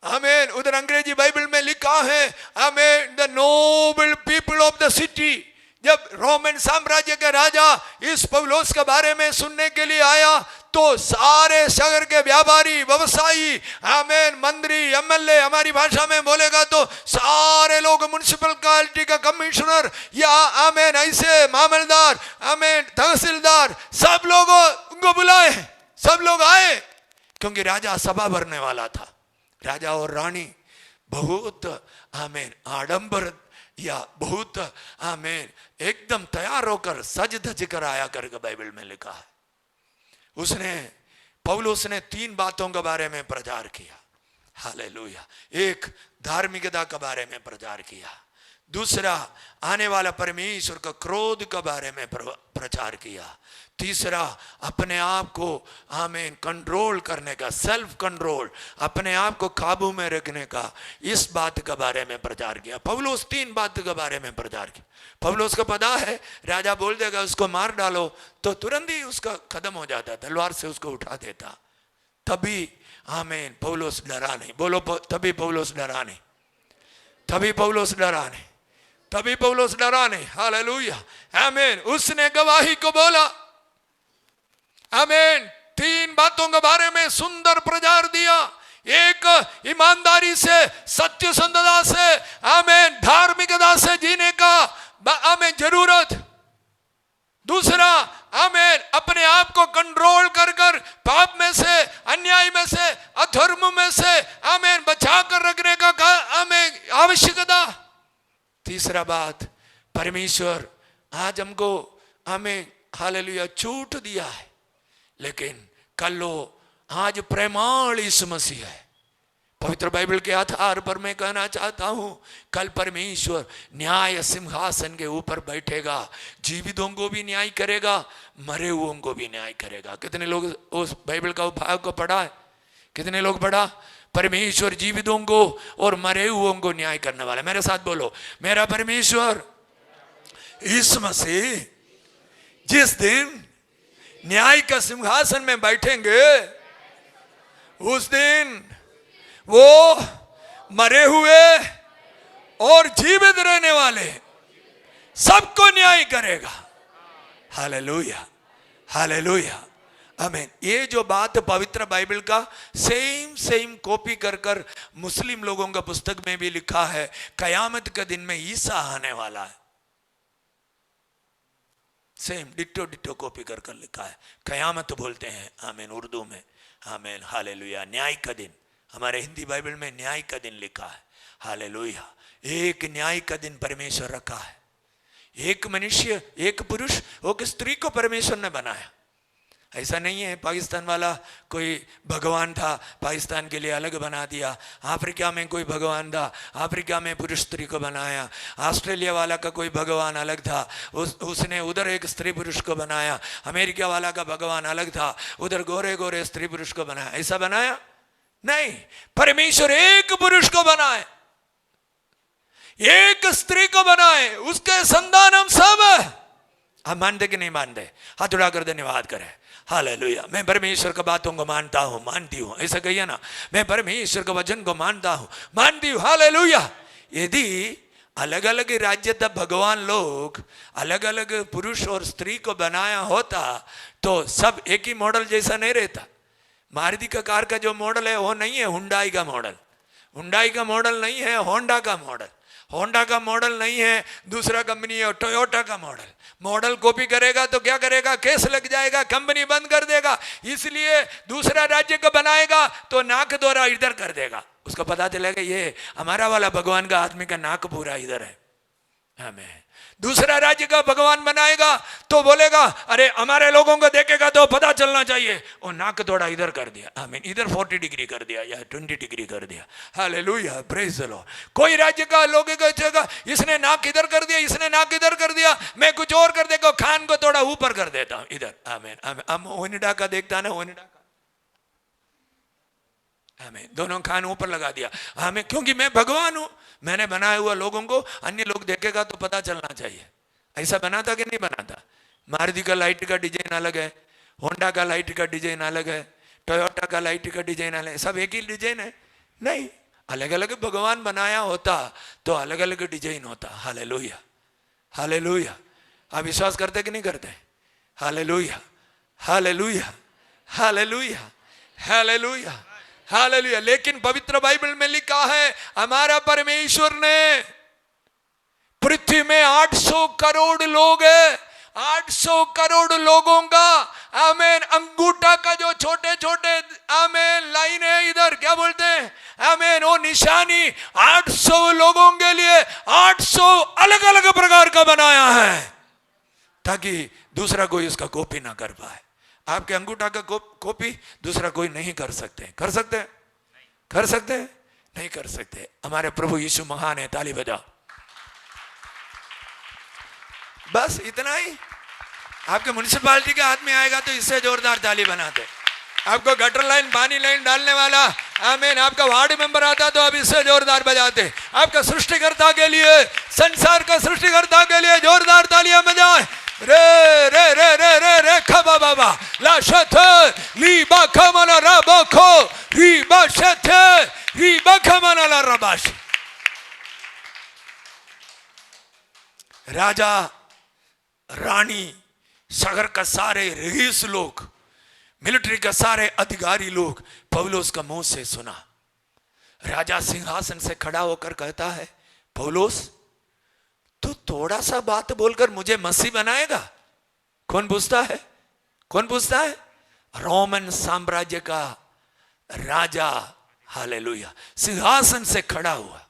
आमीन। उधर अंग्रेजी बाइबल में लिखा है, आमीन, the noble people of the city. जब रोमन साम्राज्य के राजा इस पौलुस के बारे में सुनने के लिए आया, तो सारे शहर के व्यापारी, व्यवसायी, आमीन, मंत्री, एमएलए, हमारी भाषा में बोलेगा तो सारे लोग, म्युनिसिपैलिटी का कमिश्नर या, आमीन, ऐसे मामलदार, आमीन, तहसीलदार, सब लोगों को बुलाए, सब लोग आए, क्योंकि राजा सभा भरने वाला था। राजा और रानी बहुत, आमीन, आडंबर या बहुत, आमीन, एकदम तैयार होकर सज धज कर आया करके बाइबल में लिखा है। पौलुस ने 3 बातों के बारे में प्रचार किया, हालेलुया। एक, धार्मिकता के बारे में प्रचार किया। दूसरा, आने वाला परमेश्वर का क्रोध के बारे में प्रचार किया। तीसरा, अपने आप को, आमीन, कंट्रोल करने का, सेल्फ कंट्रोल, अपने आप को काबू में रखने का, इस बात के बारे में प्रचार किया। पौलुस 3 बात के बारे में प्रचार किया। पौलुस को पता है राजा बोल देगा उसको मार डालो, तो तुरंत ही उसका खत्म हो जाता, तलवार से उसको उठा देता। तभी, आमीन, पौलुस डरा नहीं। बोलो, तभी पौलुस डरा नहीं, तभी पौलुस डरा नहीं, तभी पौलुस डरा नहीं, हालेलुया, आमीन। उसने गवाही को बोला, आमीन, 3 बातों के बारे में सुंदर प्रचार दिया। एक, ईमानदारी से, सत्य संधता से, आमीन, धार्मिकता से जीने का, आमीन, जरूरत। दूसरा, आमीन, अपने आप को कंट्रोल कर कर पाप में से, अन्याय में से, अधर्म में से, आमीन, बचा कर रखने का, आमीन, आवश्यकता। तीसरा बात, परमेश्वर आज हमको हमें हालेलुया छूट दिया है, लेकिन कल लो आज प्रमाण यीशु मसीह है। पवित्र बाइबल के आधार पर मैं कहना चाहता हूं, कल परमेश्वर न्याय सिंहासन के ऊपर बैठेगा, जीवितों को भी न्याय करेगा, मरे हुओं को भी न्याय करेगा। कितने लोग उस बाइबल का भाग को पढ़ा है? कितने लोग पढ़ा? परमेश्वर जीवितों को और मरे हुओं को न्याय करने वाला। मेरे साथ बोलो, मेरा परमेश्वर यीशु मसीह जिस दिन न्याय का सिंहासन में बैठेंगे, उस दिन वो मरे हुए और जीवित रहने वाले सबको न्याय करेगा। हालेलुया, हालेलुया, आमीन। ये जो बात पवित्र बाइबल का सेम कॉपी कर मुस्लिम लोगों का पुस्तक में भी लिखा है, कयामत के दिन में ईसा आने वाला है। सेम डिट्टो कॉपी कर लिखा है, कयामत बोलते हैं, आमीन, उर्दू में, आमीन, हालेलुया। न्याय का दिन, हमारे हिंदी बाइबल में न्याय का दिन लिखा है, हालेलुया। एक न्याय का दिन परमेश्वर रखा है। एक मनुष्य, एक पुरुष, एक स्त्री को परमेश्वर ने बनाया। ऐसा नहीं है पाकिस्तान वाला कोई भगवान था, पाकिस्तान के लिए अलग बना दिया। अफ्रीका में कोई भगवान था, अफ्रीका में पुरुष स्त्री को बनाया। ऑस्ट्रेलिया वाला का कोई भगवान अलग था, उसने उधर एक स्त्री पुरुष को बनाया। अमेरिका वाला का भगवान अलग था, उधर गोरे गोरे स्त्री पुरुष को बनाया। ऐसा बनाया नहीं, परमेश्वर एक पुरुष को बनाए, एक स्त्री को बनाए, उसके संतान हम सब। आप मानते कि नहीं मानते? हाथ उड़ा कर धन्यवाद करें, हालेलुया। मैं परमेश्वर की बातों को मानता हूं, मानती हूं, ऐसा कहिए ना, मैं परमेश्वर के वचन को मानता हूं, मानती हूं, हालेलुया। यदि अलग अलग राज्य तक भगवान लोग अलग अलग पुरुष और स्त्री को बनाया होता तो सब एक ही मॉडल जैसा नहीं रहता। मारुति का कार का जो मॉडल है वो नहीं है हुंडई का मॉडल, हुंडई का मॉडल नहीं है होंडा का मॉडल, होंडा का मॉडल नहीं है दूसरा कंपनी है टोयोटा का मॉडल। मॉडल कॉपी करेगा तो क्या करेगा? केस लग जाएगा, कंपनी बंद कर देगा। इसलिए दूसरा राज्य का बनाएगा तो नाक द्वारा इधर कर देगा, उसको पता चलेगा ये हमारा वाला भगवान का आदमी का नाक पूरा इधर है, हमें। दूसरा राज्य का भगवान बनाएगा तो बोलेगा अरे हमारे लोगों को देखेगा तो पता चलना चाहिए, और नाक थोड़ा इधर कर दिया, आमीन, इधर 40 डिग्री कर दिया या 20 डिग्री कर दिया, हालेलुया, प्रेज द लॉर्ड। कोई राज्य का लोग कहेगा इसने नाक इधर कर दिया, इसने नाक इधर कर दिया, मैं कुछ और कर देगा, खान को थोड़ा ऊपर कर देता हूं इधर, आमीन, आमीन। हम ओनिडा का देखता ना, ओनिडा का, हमें दोनों खान ऊपर लगा दिया, हमें, क्योंकि मैं भगवान हूं, मैंने बनाया हुआ लोगों को अन्य लोग देखेगा तो पता चलना चाहिए। ऐसा बना था कि नहीं बना था? मारुति का लाइट का डिजाइन अलग है, होंडा का लाइट का डिजाइन अलग है, टोयोटा का लाइट का डिजाइन अलग है, सब एक ही डिजाइन है? नहीं, अलग अलग भगवान बनाया होता तो अलग अलग डिजाइन होता। Hallelujah, hallelujah. आप विश्वास करते कि नहीं करते? Hallelujah, hallelujah, hallelujah, hallelujah, hallelujah. लेकिन पवित्र बाइबल में लिखा है हमारा परमेश्वर ने, पृथ्वी में 800 करोड़ लोग है, 800 करोड़ लोगों का, आमीन, अंगूठा का जो छोटे छोटे, आमीन, लाइन है इधर, क्या बोलते हैं, आमीन, वो निशानी 800 लोगों के लिए 800 अलग अलग प्रकार का बनाया है ताकि दूसरा कोई उसका कॉपी ना कर पाए। आपके अंगूठा का कॉपी दूसरा कोई नहीं कर सकते। कर सकते? कर सकते? नहीं कर सकते। हमारे प्रभु यीशु महान है, ताली बजाओ। बस इतना ही। आपके म्युनिसिपालिटी के हाथ में आएगा तो इससे जोरदार ताली बनाते। आपको गटर लाइन, पानी लाइन डालने वाला, आमीन, आपका वार्ड मेंबर आता तो आप इससे जोरदार बजाते। आपका सृष्टिकर्ता के लिए, संसार का सृष्टिकर्ता के लिए जोरदार तालियां बजाएं। रे रे रे रे रे रे खबा बाबा ला शथे ली बा खमला रबखो री बा शथे री बा खमला ला रबाश। राजा, रानी, शहर का सारे रईस लोग, मिलिट्री का सारे अधिकारी लोग पौलुस का मुंह से सुना। राजा सिंहासन से खड़ा होकर कहता है, पौलुस तू थोड़ा सा बात बोलकर मुझे मसीह बनाएगा? कौन पूछता है? कौन पूछता है? रोमन साम्राज्य का राजा, हालेलुया, सिंहासन से खड़ा हुआ।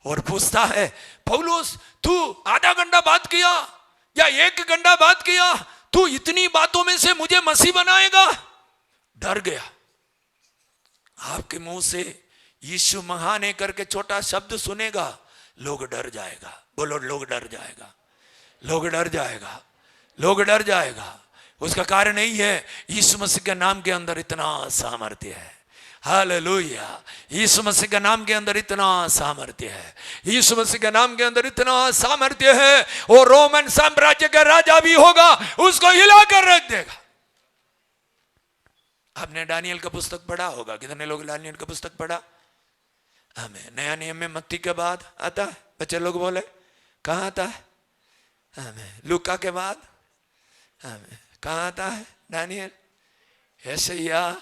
और पूछता है, पौलुस तू आधा घंटा बात किया या 1 घंटा बात किया, तू इतनी बातों में से मुझे मसीह बनाएगा? डर गया। आपके मुंह से यीशु महान है करके छोटा शब्द सुनेगा, लोग डर जाएगा। बोलो, लोग डर जाएगा, लोग डर जाएगा, लोग डर जाएगा। उसका कारण यही है, यीशु मसीह के नाम के अंदर इतना सामर्थ्य है। हालेलुया। यीशु मसीह के नाम के अंदर इतना सामर्थ्य है, यीशु मसीह के नाम के अंदर इतना सामर्थ्य है। और रोमन साम्राज्य का राजा भी होगा, उसको हिलाकर रख देगा। आपने दानियल का पुस्तक पढ़ा होगा, कितने लोग दानियल का पुस्तक पढ़ा? हमें नया नियम में मत्ती के बाद आता है, बच्चे लोग बोले कहाँ आता है? हमें लूका के बाद हमें कहाँ आता है? दानियल, यशायाह,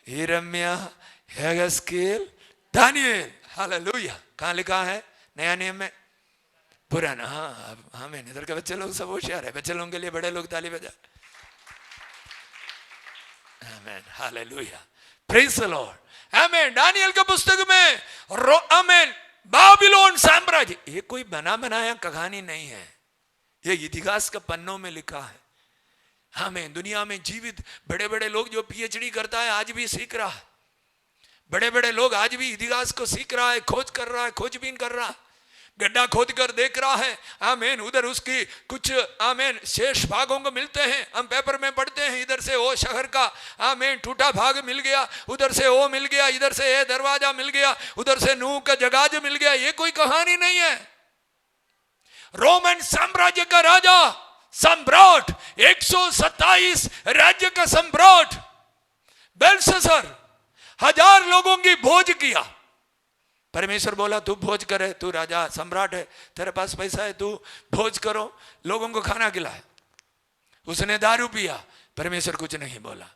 यिर्मयाह, यहेजकेल, दानियल। हालेलुया। कहाँ लिखा है? नया नियम में, पुराना। हाँ, हमें इधर के बच्चे लोग सब होशियार है। बच्चे लोगों के लिए बड़े लोग ताली बजा। आमीन, हालेलुया, प्रेज द लॉर्ड। आमीन। दानियल के पुस्तक में आमीन, बाबिलोन साम्राज्य, ये कोई बना बनाया कहानी नहीं है, ये इतिहास के पन्नों में लिखा है। हमें दुनिया में जीवित बड़े बड़े लोग जो पीएचडी करता है आज भी सीख रहा है, बड़े बड़े लोग आज भी इतिहास को सीख रहा है, खोज कर रहा है, खोजबीन कर रहा है, गड्ढा खोद कर देख रहा है। आमीन। उधर उसकी कुछ आमीन शेष भागों को मिलते हैं, हम पेपर में पढ़ते हैं, इधर से वो शहर का आमीन टूटा भाग मिल गया, उधर से वो मिल गया, इधर से ये दरवाजा मिल गया, उधर से नूह का जगाज मिल गया। ये कोई कहानी नहीं है। रोमन साम्राज्य का राजा, सम्राट, 127 राज्य का सम्राट बेलशस्सर 1000 लोगों की भोज किया। परमेश्वर बोला तू भोज करे, तू राजा सम्राट है, तेरे पास पैसा है, तू भोज करो, लोगों को खाना खिलाए। उसने दारू पिया, परमेश्वर कुछ नहीं बोला।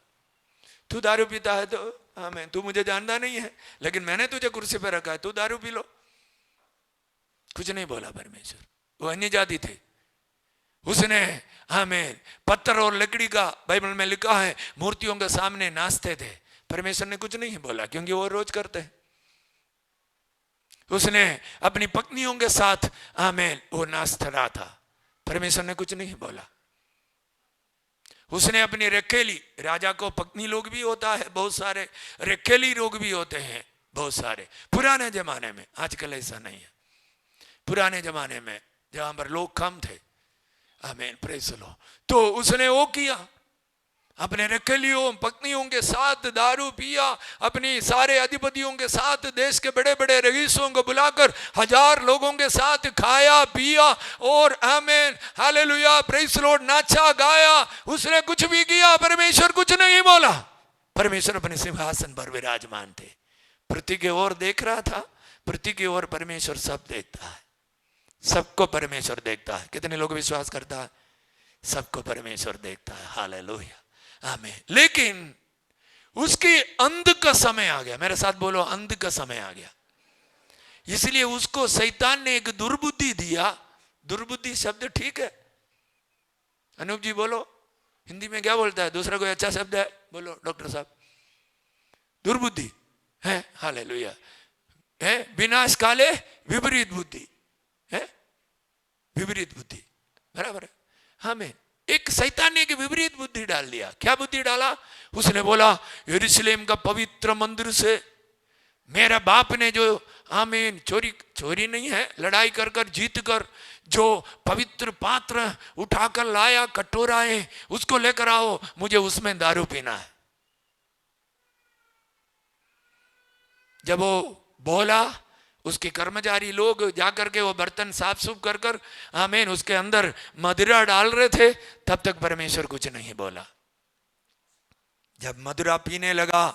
तू दारू पीता है तो आमीन, तू मुझे जानता नहीं है, लेकिन मैंने तुझे कुर्सी पर रखा है, तू दारू पी लो। कुछ नहीं बोला परमेश्वर। वो अन्य जाति थे, उसने आमीन पत्थर और लकड़ी का, बाइबल में लिखा है, मूर्तियों के सामने नाचते थे। परमेश्वर ने कुछ नहीं बोला, क्योंकि वो रोज करते हैं। उसने अपनी पत्नियों के साथ आमीन वो नाच रहा था, परमेश्वर ने कुछ नहीं बोला। उसने अपनी रखेली, राजा को पत्नी लोग भी होता है बहुत सारे, रखेली लोग भी होते हैं बहुत सारे, पुराने जमाने में। आजकल ऐसा नहीं है। पुराने जमाने में जहां पर लोग कम थे, आमीन, प्रेज़ द लॉर्ड, तो उसने वो किया, अपने रखेलियों पत्नियों के साथ दारू पिया, अपनी सारे अधिपतियों के साथ, देश के बड़े बड़े रईसों को बुलाकर 1000 लोगों के साथ खाया पिया और आमीन हालेलुया प्रेज़ द लॉर्ड नाचा गाया। उसने कुछ भी किया, परमेश्वर कुछ नहीं बोला। परमेश्वर अपने सिंहासन पर विराजमान थे, पृथ्वी की ओर देख रहा था। पृथ्वी की ओर परमेश्वर सब देखता है, सबको परमेश्वर देखता है। कितने लोग विश्वास करता है? सबको परमेश्वर देखता है। हालेलुया, आमीन। लेकिन उसके अंत का समय आ गया। मेरे साथ बोलो, अंत का समय आ गया। इसलिए उसको शैतान ने एक दुर्बुद्धि दिया। दुर्बुद्धि शब्द ठीक है? अनूप जी बोलो, हिंदी में क्या बोलता है? दूसरा कोई अच्छा शब्द है? बोलो डॉक्टर साहब। दुर्बुद्धि है, हालेलुया, है विनाश काले विपरीत बुद्धि है, विपरीत बुद्धि, बराबर है। हमें एक शैतान ने एक विपरीत बुद्धि डाल दिया। क्या बुद्धि डाला? उसने बोला यरूशलेम का पवित्र मंदिर से मेरा बाप ने जो आमीन चोरी नहीं है, लड़ाई कर कर जीत कर जो पवित्र पात्र उठाकर लाया, कटोरा है, उसको लेकर आओ, मुझे उसमें दारू पीना है। जब वो बोला, उसके कर्मचारी लोग जाकर के वो बर्तन साफ सूफ कर कर आमीन उसके अंदर मदिरा डाल रहे थे, तब तक परमेश्वर कुछ नहीं बोला। जब मदिरा पीने लगा,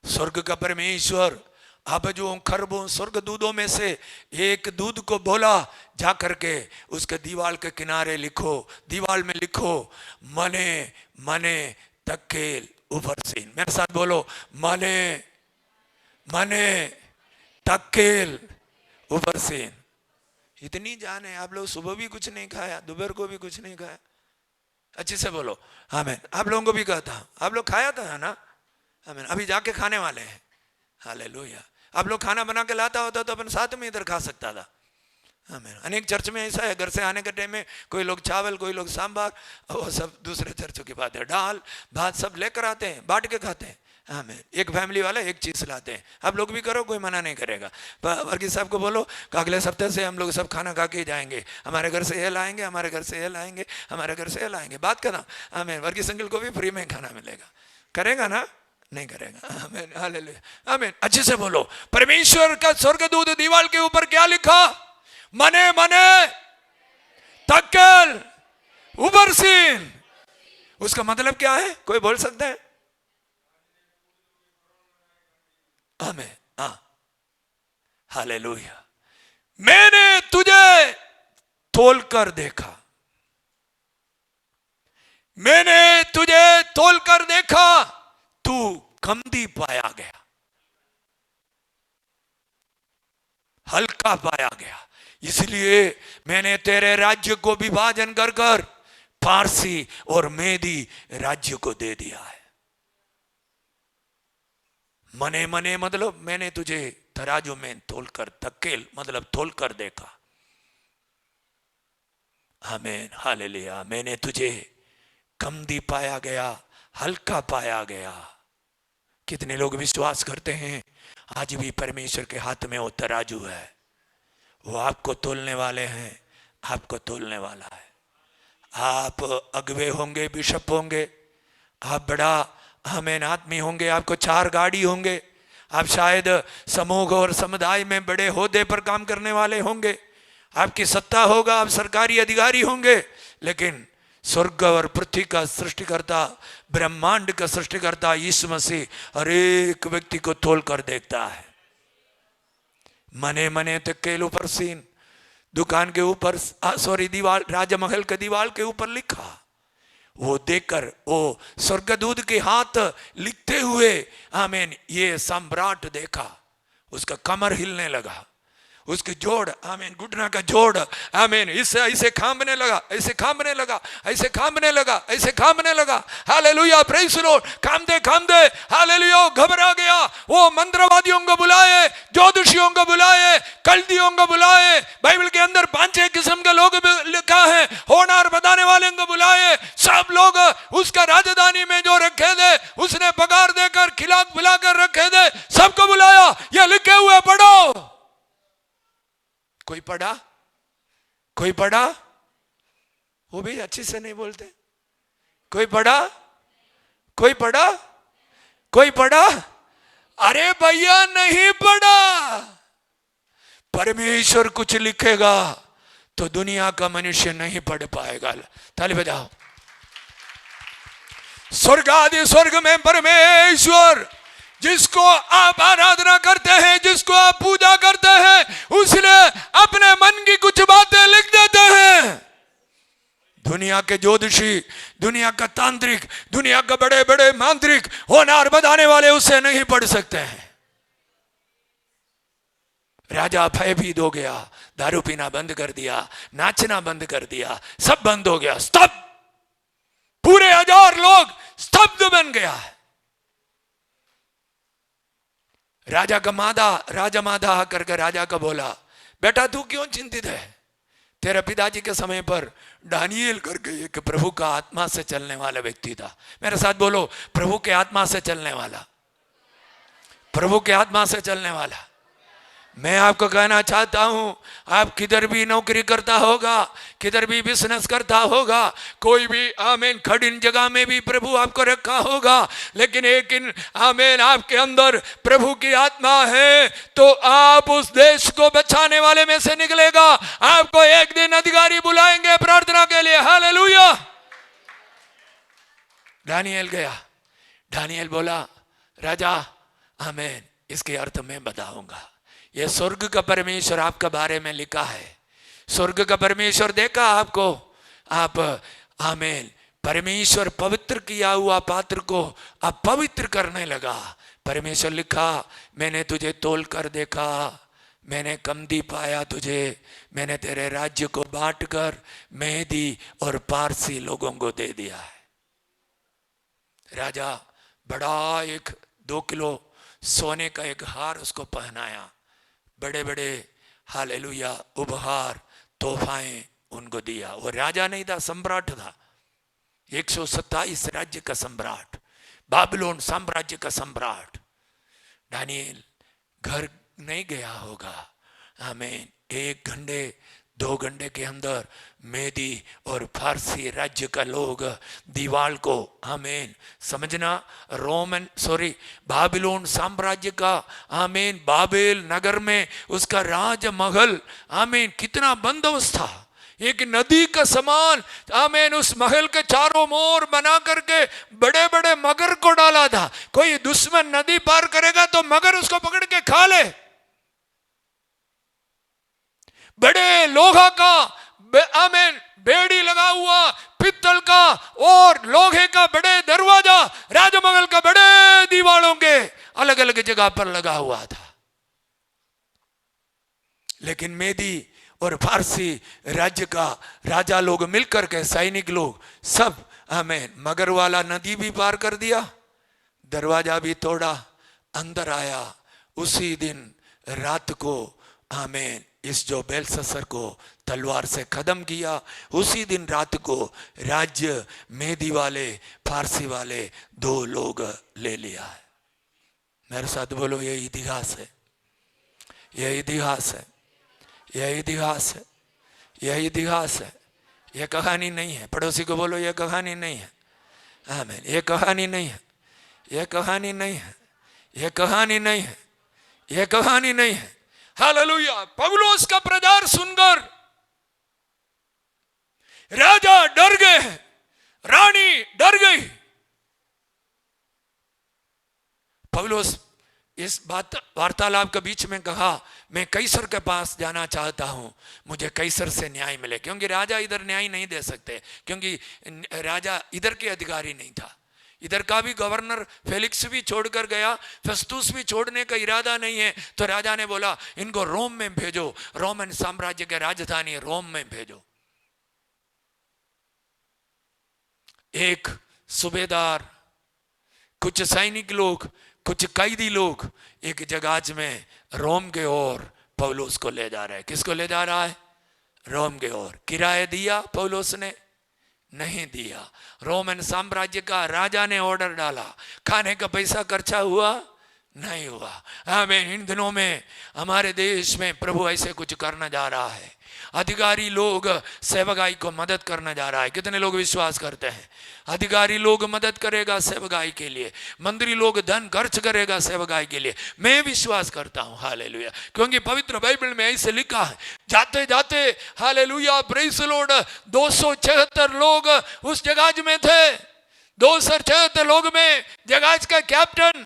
स्वर्ग का परमेश्वर अब जो खरबों स्वर्ग दूधों में से एक दूध को बोला, जा करके उसके दीवार के किनारे लिखो, दीवार में लिखो, मने मने तकेल उफरसीन। मेरे साथ बोलो, मने मने तकेल उफरसीन। इतनी जान है। आप लोग सुबह भी कुछ नहीं खाया, दोपहर को भी कुछ नहीं खाया। अच्छे से बोलो आमीन। आप लोगों को भी कहता, आप लोग खाया था ना? आमीन। अभी जाके खाने वाले हैं। हालेलुया। आप लोग खाना बना के लाता होता तो अपन साथ में इधर खा सकता था। आमीन। अनेक चर्च में ऐसा है, घर से आने के टाइम में कोई लोग चावल, कोई लोग सांभर, वो सब दूसरे चर्चों की बात है, दाल भात सब लेकर आते हैं, बांट के खाते हैं। आमीन। एक फैमिली वाले एक चीज लाते हैं, आप लोग भी करो, कोई मना नहीं करेगा। वर्गीस साहब को बोलो कि अगले सप्ताह से हम लोग सब खाना खा के जाएंगे, हमारे घर से ये लाएंगे, हमारे घर से ये लाएंगे, हमारे घर से ये लाएंगे, बात करना। आमीन। वर्गीस अंकल को भी फ्री में खाना मिलेगा, करेगा ना? नहीं करेगा। आमीन, हालेलुया, आमीन। अच्छे से बोलो, परमेश्वर का स्वर्गदूत दीवार के ऊपर क्या लिखा? मने मने तक्कल उबरसीन। उसका मतलब क्या है, कोई बोल सकता है? आमीन, हाँ, हालेलुया। मैंने तुझे तोल कर देखा, मैंने तुझे तोल कर देखा, तू कमदी पाया गया, हल्का पाया गया, इसलिए मैंने तेरे राज्य को विभाजन कर कर पारसी और मेदी राज्य को दे दिया है। मने मने मतलब मैंने तुझे तराजू में तोलकर, तक्केल मतलब तोलकर देखा। आमीन, हालेलुया। मैंने तुझे कमदी पाया गया, हल्का पाया गया। कितने लोग विश्वास करते हैं आज भी परमेश्वर के हाथ में वो तराजू है, वो आपको तोलने वाले हैं, आपको तोलने वाला है। आप अगवे होंगे, बिशप होंगे, आप बड़ा आमीन आदमी होंगे, आपको 4 गाड़ी होंगे, आप शायद समूह और समुदाय में बड़े ओहदे पर काम करने वाले होंगे, आपकी सत्ता होगा, आप सरकारी अधिकारी होंगे, लेकिन स्वर्ग और पृथ्वी का सृष्टिकर्ता, ब्रह्मांड का सृष्टिकर्ता यीशु मसीह हर एक व्यक्ति को तोल कर देखता है। मने मने तक्केल ऊपर सीन, दुकान के ऊपर, सॉरी दीवार, राजमहल के दीवार के ऊपर लिखा, वो देखकर वो स्वर्गदूत के हाथ लिखते हुए आमीन ये सम्राट देखा, उसका कमर हिलने लगा, उसकी जोड़ आमीन, घुटना का जोड़ आमीन इससे ऐसे कांपने लगा, ऐसे कांपने लगा, ऐसे कांपने लगा, ऐसे कांपने लगा। Hallelujah, praise the Lord. कांपते कांपते हालेलुया घबरा गया। वो मंत्रवादियों को बुलाए, ज्योतिषियों को बुलाए, कल्दियों को बुलाए, बाइबल के अंदर 5-6 किस्म के लोग लिखा है, होनार बताने वाले को बुलाए, सब लोग उसका राजधानी में जो रखे थे, उसने पगार देकर खिला पिलाकर रखे थे, सबको बुलाया, ये लिखे हुए पढ़ो। कोई पढ़ा? कोई पढ़ा? वो भी अच्छे से नहीं बोलते। कोई पढ़ा? कोई पढ़ा? कोई पढ़ा? अरे भैया नहीं पढ़ा। परमेश्वर कुछ लिखेगा तो दुनिया का मनुष्य नहीं पढ़ पाएगा। ताली बजाओ। स्वर्ग आदि स्वर्ग में परमेश्वर जिसको आप आराधना करते हैं, जिसको आप पूजा करते हैं, उसने अपने मन की कुछ बातें लिख देते हैं। दुनिया के ज्योतिषी, दुनिया का तांत्रिक, दुनिया का बड़े बड़े मांत्रिक, होनार बताने वाले उसे नहीं पढ़ सकते हैं। राजा भयभीत हो गया, दारू पीना बंद कर दिया, नाचना बंद कर दिया, सब बंद हो गया, स्तब्ध। पूरे 1000 लोग स्तब्ध बन गया। राजा मादा आकर के राजा का बोला, बेटा तू क्यों चिंतित है? तेरे पिताजी के समय पर दानियेल करके एक प्रभु का आत्मा से चलने वाला व्यक्ति था। मेरे साथ बोलो, प्रभु के आत्मा से चलने वाला, प्रभु के आत्मा से चलने वाला। मैं आपको कहना चाहता हूं, आप किधर भी नौकरी करता होगा, किधर भी बिजनेस करता होगा, कोई भी आमीन कठिन जगह में भी प्रभु आपको रखा होगा, लेकिन एक आमीन आपके अंदर प्रभु की आत्मा है तो आप उस देश को बचाने वाले में से निकलेगा। आपको एक दिन अधिकारी बुलाएंगे प्रार्थना के लिए। हालेलुया। दानियेल गया, दानियेल बोला, राजा आमीन इसके अर्थ में बताऊंगा। ये स्वर्ग का परमेश्वर आपका बारे में लिखा है। स्वर्ग का परमेश्वर देखा आपको, आप आमीन परमेश्वर पवित्र किया हुआ पात्र को अपवित्र करने लगा। परमेश्वर लिखा, मैंने तुझे तोल कर देखा, मैंने कमदी पाया तुझे, मैंने तेरे राज्य को बांट कर मेदी और पारसी लोगों को दे दिया है। राजा बड़ा 1-2 किलो सोने का एक हार उसको पहनाया, बड़े बड़े हालेलुया उपहार तोहफाएं उनको दिया। वो राजा नहीं था, सम्राट था, 127 राज्य का सम्राट, बाबिलोन साम्राज्य का सम्राट। दानिएल घर नहीं गया होगा, आमीन, 1 घंटे 2 घंटे के अंदर मेदी और फारसी राज्य का लोग दीवार को, आमीन, समझना, बाबिलोन साम्राज्य का, आमीन, बाबेल नगर में उसका राजमहल, आमीन, कितना बंदोबस्त था, एक नदी का समान, आमीन, उस महल के चारों ओर बना करके बड़े बड़े मगर को डाला था। कोई दुश्मन नदी पार करेगा तो मगर उसको पकड़ के खा ले। बड़े लोहा का, आमीन, बेड़ी लगा हुआ पित्तल का और लोहे का बड़े दरवाजा राजमहल का बड़े दीवारों के अलग अलग जगह पर लगा हुआ था। लेकिन मेदी और फारसी राज्य का राजा लोग मिलकर के, सैनिक लोग सब, आमीन, मगर वाला नदी भी पार कर दिया, दरवाजा भी तोड़ा, अंदर आया। उसी दिन रात को, आमीन, इस जो बेलशस्सर को तलवार से खत्म किया, उसी दिन रात को राज्य मेदी वाले फारसी वाले 2 लोग ले लिया है। मेरे साथ बोलो, ये इतिहास है, ये इतिहास है, यह इतिहास है, यह इतिहास है, यह कहानी नहीं है। पड़ोसी को बोलो, यह कहानी नहीं है। आमीन, यह कहानी नहीं है, यह कहानी नहीं है, यह कहानी नहीं है, यह कहानी नहीं है। हालेलुया। पौलुस का प्रचार सुनकर राजा डर गए, रानी डर गई। पौलुस इस बात वार्तालाप के बीच में कहा, मैं कैसर के पास जाना चाहता हूं, मुझे कैसर से न्याय मिले, क्योंकि राजा इधर न्याय नहीं दे सकते, क्योंकि राजा इधर के अधिकारी नहीं था। इधर का भी गवर्नर फेलिक्स भी छोड़कर गया, फेस्तुस भी छोड़ने का इरादा नहीं है, तो राजा ने बोला इनको रोम में भेजो, रोमन साम्राज्य के राजधानी रोम में भेजो। एक सूबेदार, कुछ सैनिक लोग, कुछ कैदी लोग एक जहाज में रोम के ओर पौलुस को ले जा रहे हैं। किसको ले जा रहा है? रोम के ओर। किराया दिया पौलुस ने? नहीं दिया। रोमन साम्राज्य का राजा ने ऑर्डर डाला, खाने का पैसा खर्चा हुआ? नहीं हुआ। आमीन। इन दिनों में हमारे देश में प्रभु ऐसे कुछ करना जा रहा है। अधिकारी लोग सेवकाई को मदद करना जा रहा है। कितने लोग विश्वास करते हैं? अधिकारी लोग मदद करेगा सेवकाई के लिए, मंत्री लोग धन खर्च करेगा सेवकाई के लिए। मैं विश्वास करता हूं, हालेलुया, क्योंकि पवित्र बाइबल में ऐसे लिखा है, जाते जाते, हालेलुया, प्रेज़ द लॉर्ड, 276 लोग उस जहाज में थे। 276 लोग में जहाज का कैप्टन,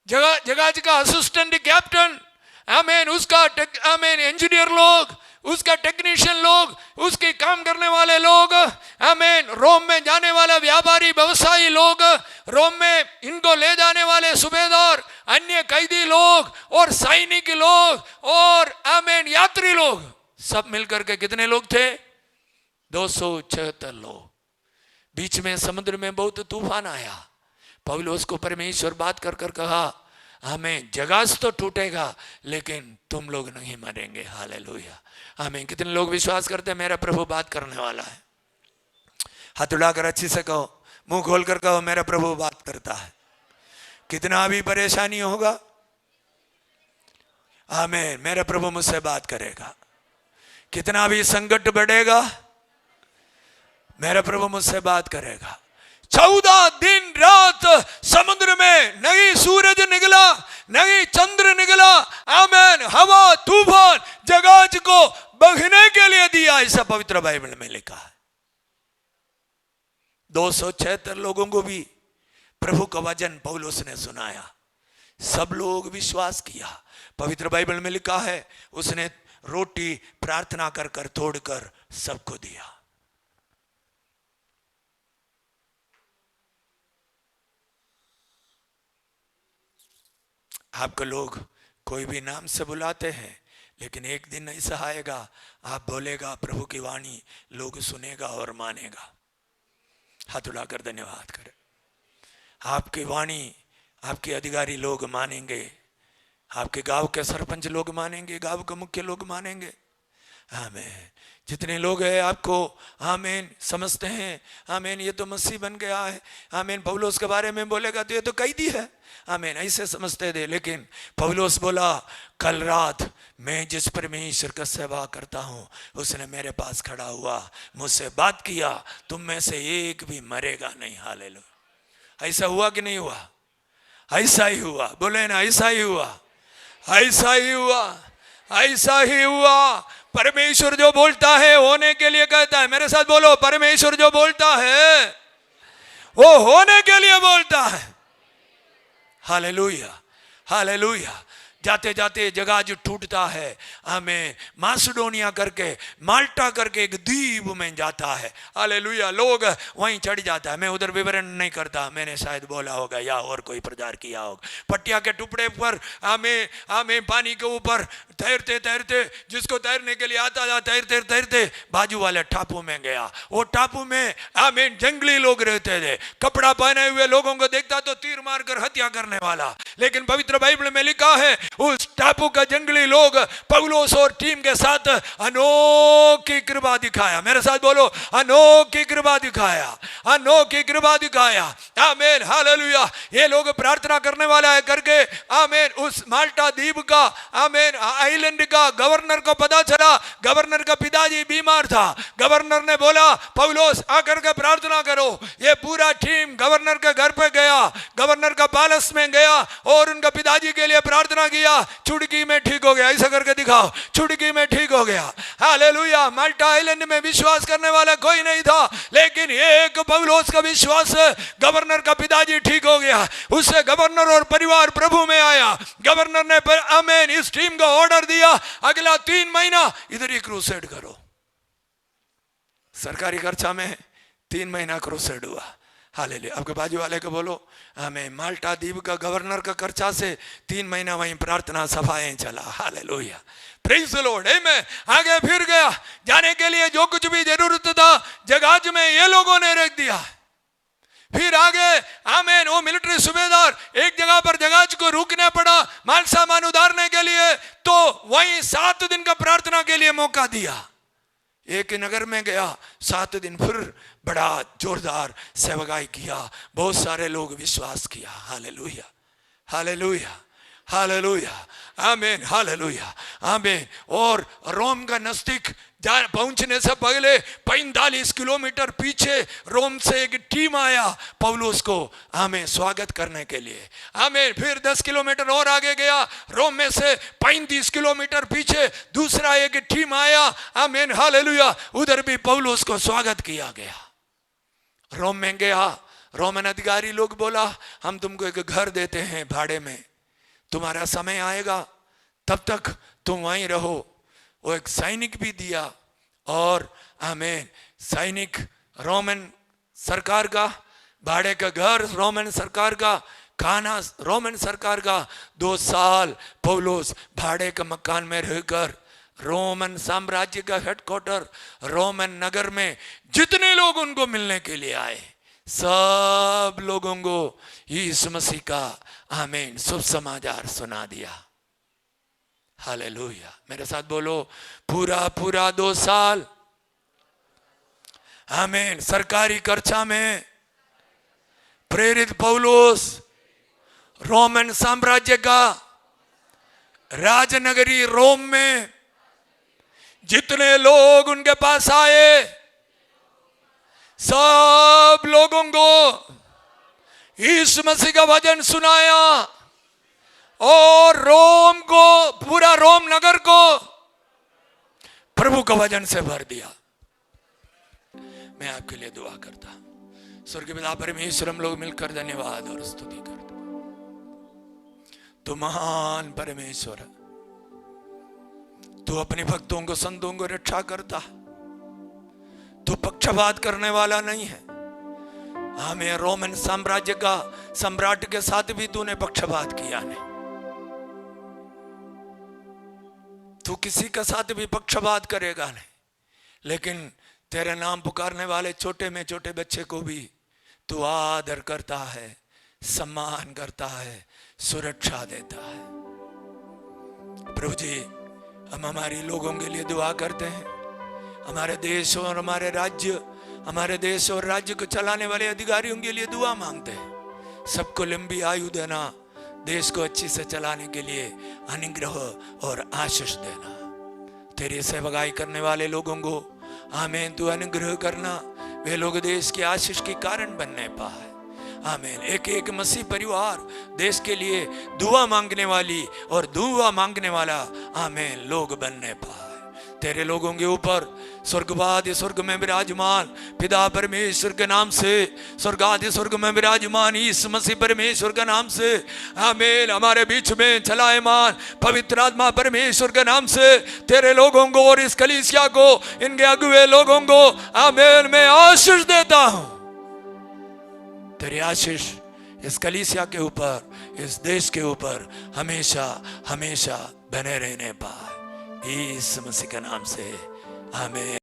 जहाज का असिस्टेंट कैप्टन, आमीन, उसका आमीन, इंजीनियर लोग, उसका टेक्नीशियन लोग, उसके काम करने वाले लोग, आमीन, रोम में जाने वाला व्यापारी व्यवसायी लोग, रोम में इनको ले जाने वाले सूबेदार, अन्य कैदी लोग और सैनिक लोग और आमीन यात्री लोग, सब मिलकर के कितने लोग थे? 276 लोग। बीच में समुद्र में बहुत तूफान आया। पौलुस को परमेश्वर बात कर कर कहा, हमें जहाज तो टूटेगा लेकिन तुम लोग नहीं मरेंगे। हालेलुया, आमीन। कितने लोग विश्वास करते हैं मेरा प्रभु बात करने वाला है? हाथ उठाकर अच्छी से कहो, मुंह खोलकर कहो, मेरा प्रभु बात करता है। कितना भी परेशानी होगा, आमीन, मेरा प्रभु मुझसे बात करेगा। कितना भी संकट बढ़ेगा, मेरा प्रभु मुझसे बात करेगा। 14 दिन रात समुद्र में नहीं सूरज निकला, नहीं चंद्र निकला, आमीन, हवा तूफान जहाज को बहने के लिए दिया, ऐसा पवित्र बाइबल में लिखा है। 276 लोगों को भी प्रभु का वचन पौलुस ने सुनाया, सब लोग विश्वास किया। पवित्र बाइबल में लिखा है, उसने रोटी प्रार्थना कर कर तोड़कर सबको दिया। आपको लोग कोई भी नाम से बुलाते हैं, लेकिन एक दिन ऐसा आएगा, आप बोलेगा प्रभु की वाणी, लोग सुनेगा और मानेगा। हाथ उठाकर धन्यवाद करें। आपकी वाणी, आपके अधिकारी लोग मानेंगे, आपके गांव के सरपंच लोग मानेंगे, गांव के मुख्य लोग मानेंगे। आमीन। जितने लोग हैं आपको आमीन समझते हैं, आमीन ये तो मसीह बन गया है, आमीन पौलुस के बारे में बोलेगा तो ये तो कैदी है, आमीन ऐसे समझते थे। लेकिन पौलुस बोला कल रात मैं जिस परमेश्वर का सेवा करता हूँ उसने मेरे पास खड़ा हुआ, मुझसे बात किया, तुम में से एक भी मरेगा नहीं। हालेलुया। ऐसा हुआ कि नहीं हुआ? ऐसा ही हुआ, बोले ना ऐसा ही हुआ, ऐसा ही हुआ, ऐसा ही हुआ। परमेश्वर जो बोलता है होने के लिए कहता है। मेरे साथ बोलो, परमेश्वर जो बोलता है वो होने के लिए बोलता है। Hallelujah, hallelujah. जाते जाते जहाज टूटता है, हमें मासिडोनिया करके माल्टा करके एक द्वीप में जाता है। हालेलुया। लोग वहीं चढ़ जाता है। मैं उधर विवरण नहीं करता, मैंने शायद बोला होगा या और कोई प्रचार किया होगा। पटिया के टुकड़े पर हमें पानी के ऊपर तैरते तैरते, जिसको तैरने के लिए आता था, तैरते तैरते बाजू वाले टापू में गया। वो टापू में हमें जंगली लोग रहते थे, कपड़ा पहने हुए लोगों को देखता तो तीर मारकर हत्या करने वाला। लेकिन पवित्र बाइबल में लिखा है उस टापू का जंगली लोग पौलुस और टीम के साथ अनोखी कृपा दिखाया। मेरे साथ बोलो, अनोखी कृपा दिखाया, अनोखी कृपा दिखाया। आमीन, हालेलुया। ये लोग प्रार्थना करने वाला है करके, आमीन, उस माल्टा द्वीप का, आमीन, आइलैंड का गवर्नर को पता चला। गवर्नर का पिताजी बीमार था। गवर्नर ने बोला पौलुस आकर के प्रार्थना करो। ये पूरा टीम गवर्नर के घर पे गया, गवर्नर का पैलेस में गया और उनका पिताजी के लिए प्रार्थना किया। चुटकी में ठीक हो गया। ऐसा करके दिखाओ, चुटकी में ठीक हो गया। हालेलुया। माल्टा आइलैंड में विश्वास करने वाला कोई नहीं था, लेकिन एक पौलुस का विश्वास, गवर्नर का पिताजी ठीक हो गया। उससे गवर्नर और परिवार प्रभु में आया। गवर्नर ने आमीन इस टीम को ऑर्डर दिया, अगला 3 महीना इधर ही क्रूसेड करो। सरकारी खर्चा में 3 महीना क्रूसेड हुआ। हालेलुया। आपके बाजू वाले को बोलो, हमें माल्टा द्वीप का गवर्नर का खर्चा से 3 महीना वहीं प्रार्थना सभाएं चला। Hallelujah, praise the Lord. आमीन। आगे फिर गया, जाने के लिए जो कुछ भी जरूरत था जहाज में ये लोगों ने रख दिया। फिर आगे आमीन, वो मिलिट्री सूबेदार एक जगह पर जहाज को रुकने पड़ा माल सामान उतारने के लिए, तो वहीं 7 दिन का प्रार्थना के लिए मौका दिया। एक नगर में गया, 7 दिन फिर बड़ा जोरदार सेवकाई किया, बहुत सारे लोग विश्वास किया। हालेलुया, हालेलुया, हालेलुया, आमीन, हालेलुया, आमीन। और रोम का नजदीक पहुंचने से पहले 45 किलोमीटर पीछे रोम से एक टीम आया पौलुस को हमें स्वागत करने के लिए। आमीन। फिर 10 किलोमीटर और आगे गया, रोम में से 35 किलोमीटर पीछे दूसरा एक टीम आया। आमीन, हालेलुया। उधर भी पौलुस को स्वागत किया गया। रोम में गया, रोमन अधिकारी लोग बोला हम तुमको एक घर देते हैं भाड़े में, तुम्हारा समय आएगा तब तक तुम वहीं रहो। वो एक सैनिक भी दिया और आमीन, सैनिक रोमन सरकार का, भाड़े का घर रोमन सरकार का, खाना रोमन सरकार का। 2 साल पौलुस भाड़े का मकान में रहकर रोमन साम्राज्य का हेडक्वार्टर रोमन नगर में जितने लोग उनको मिलने के लिए आए सब लोगों को यीशु मसीह का आमीन शुभ समाचार सुना दिया। हालेलुया। मेरे साथ बोलो, पूरा 2 साल आमीन सरकारी खर्चा में प्रेरित पौलुस रोमन साम्राज्य का राजनगरी रोम में जितने लोग उनके पास आए सब लोगों को यीशु मसीह का वचन सुनाया और रोम को, पूरा रोम नगर को प्रभु का वचन से भर दिया। मैं आपके लिए दुआ करता हूं। स्वर्गीय पिता परमेश्वर, हम लोग मिलकर धन्यवाद और स्तुति करते। तू महान परमेश्वर, तू अपने भक्तों को, संतों को रक्षा करता। तू पक्षपात करने वाला नहीं है। हमें रोमन साम्राज्य का सम्राट के साथ भी तूने पक्षपात किया नहीं। तू किसी के साथ भी पक्षपात करेगा नहीं, लेकिन तेरा नाम पुकारने वाले छोटे में छोटे बच्चे को भी तू आदर करता है, सम्मान करता है, सुरक्षा देता है। प्रभु जी, हम हमारे लोगों के लिए दुआ करते हैं, हमारे देश और हमारे देश और राज्य को चलाने वाले अधिकारियों के लिए दुआ मांगते हैं। सबको लंबी आयु देना, देश को अच्छी से चलाने के लिए अनुग्रह और आशीष देना। तेरी सेवकाई करने वाले लोगों को आमीन तू अनुग्रह करना, वे लोग देश के आशीष के कारण बनने पाए। आमीन। एक एक मसीह परिवार देश के लिए दुआ मांगने वाली और दुआ मांगने वाला आमीन लोग बनने पाए। तेरे लोगों के ऊपर स्वर्गवादी स्वर्ग में विराजमान पिता परमेश्वर के नाम से, स्वर्गादि स्वर्ग में विराजमान यीशु मसीह परमेश्वर के नाम से, आमीन, हमारे बीच में चलायमान पवित्र आत्मा परमेश्वर के नाम से तेरे लोगों को और इस कलीसिया को, इनके अगुए लोगों को आमीन मैं आशीष देता हूं। तेरी आशीष इस कलीसिया के ऊपर, इस देश के ऊपर हमेशा हमेशा बने रहने पाए, यीशु मसीह के नाम से आमीन।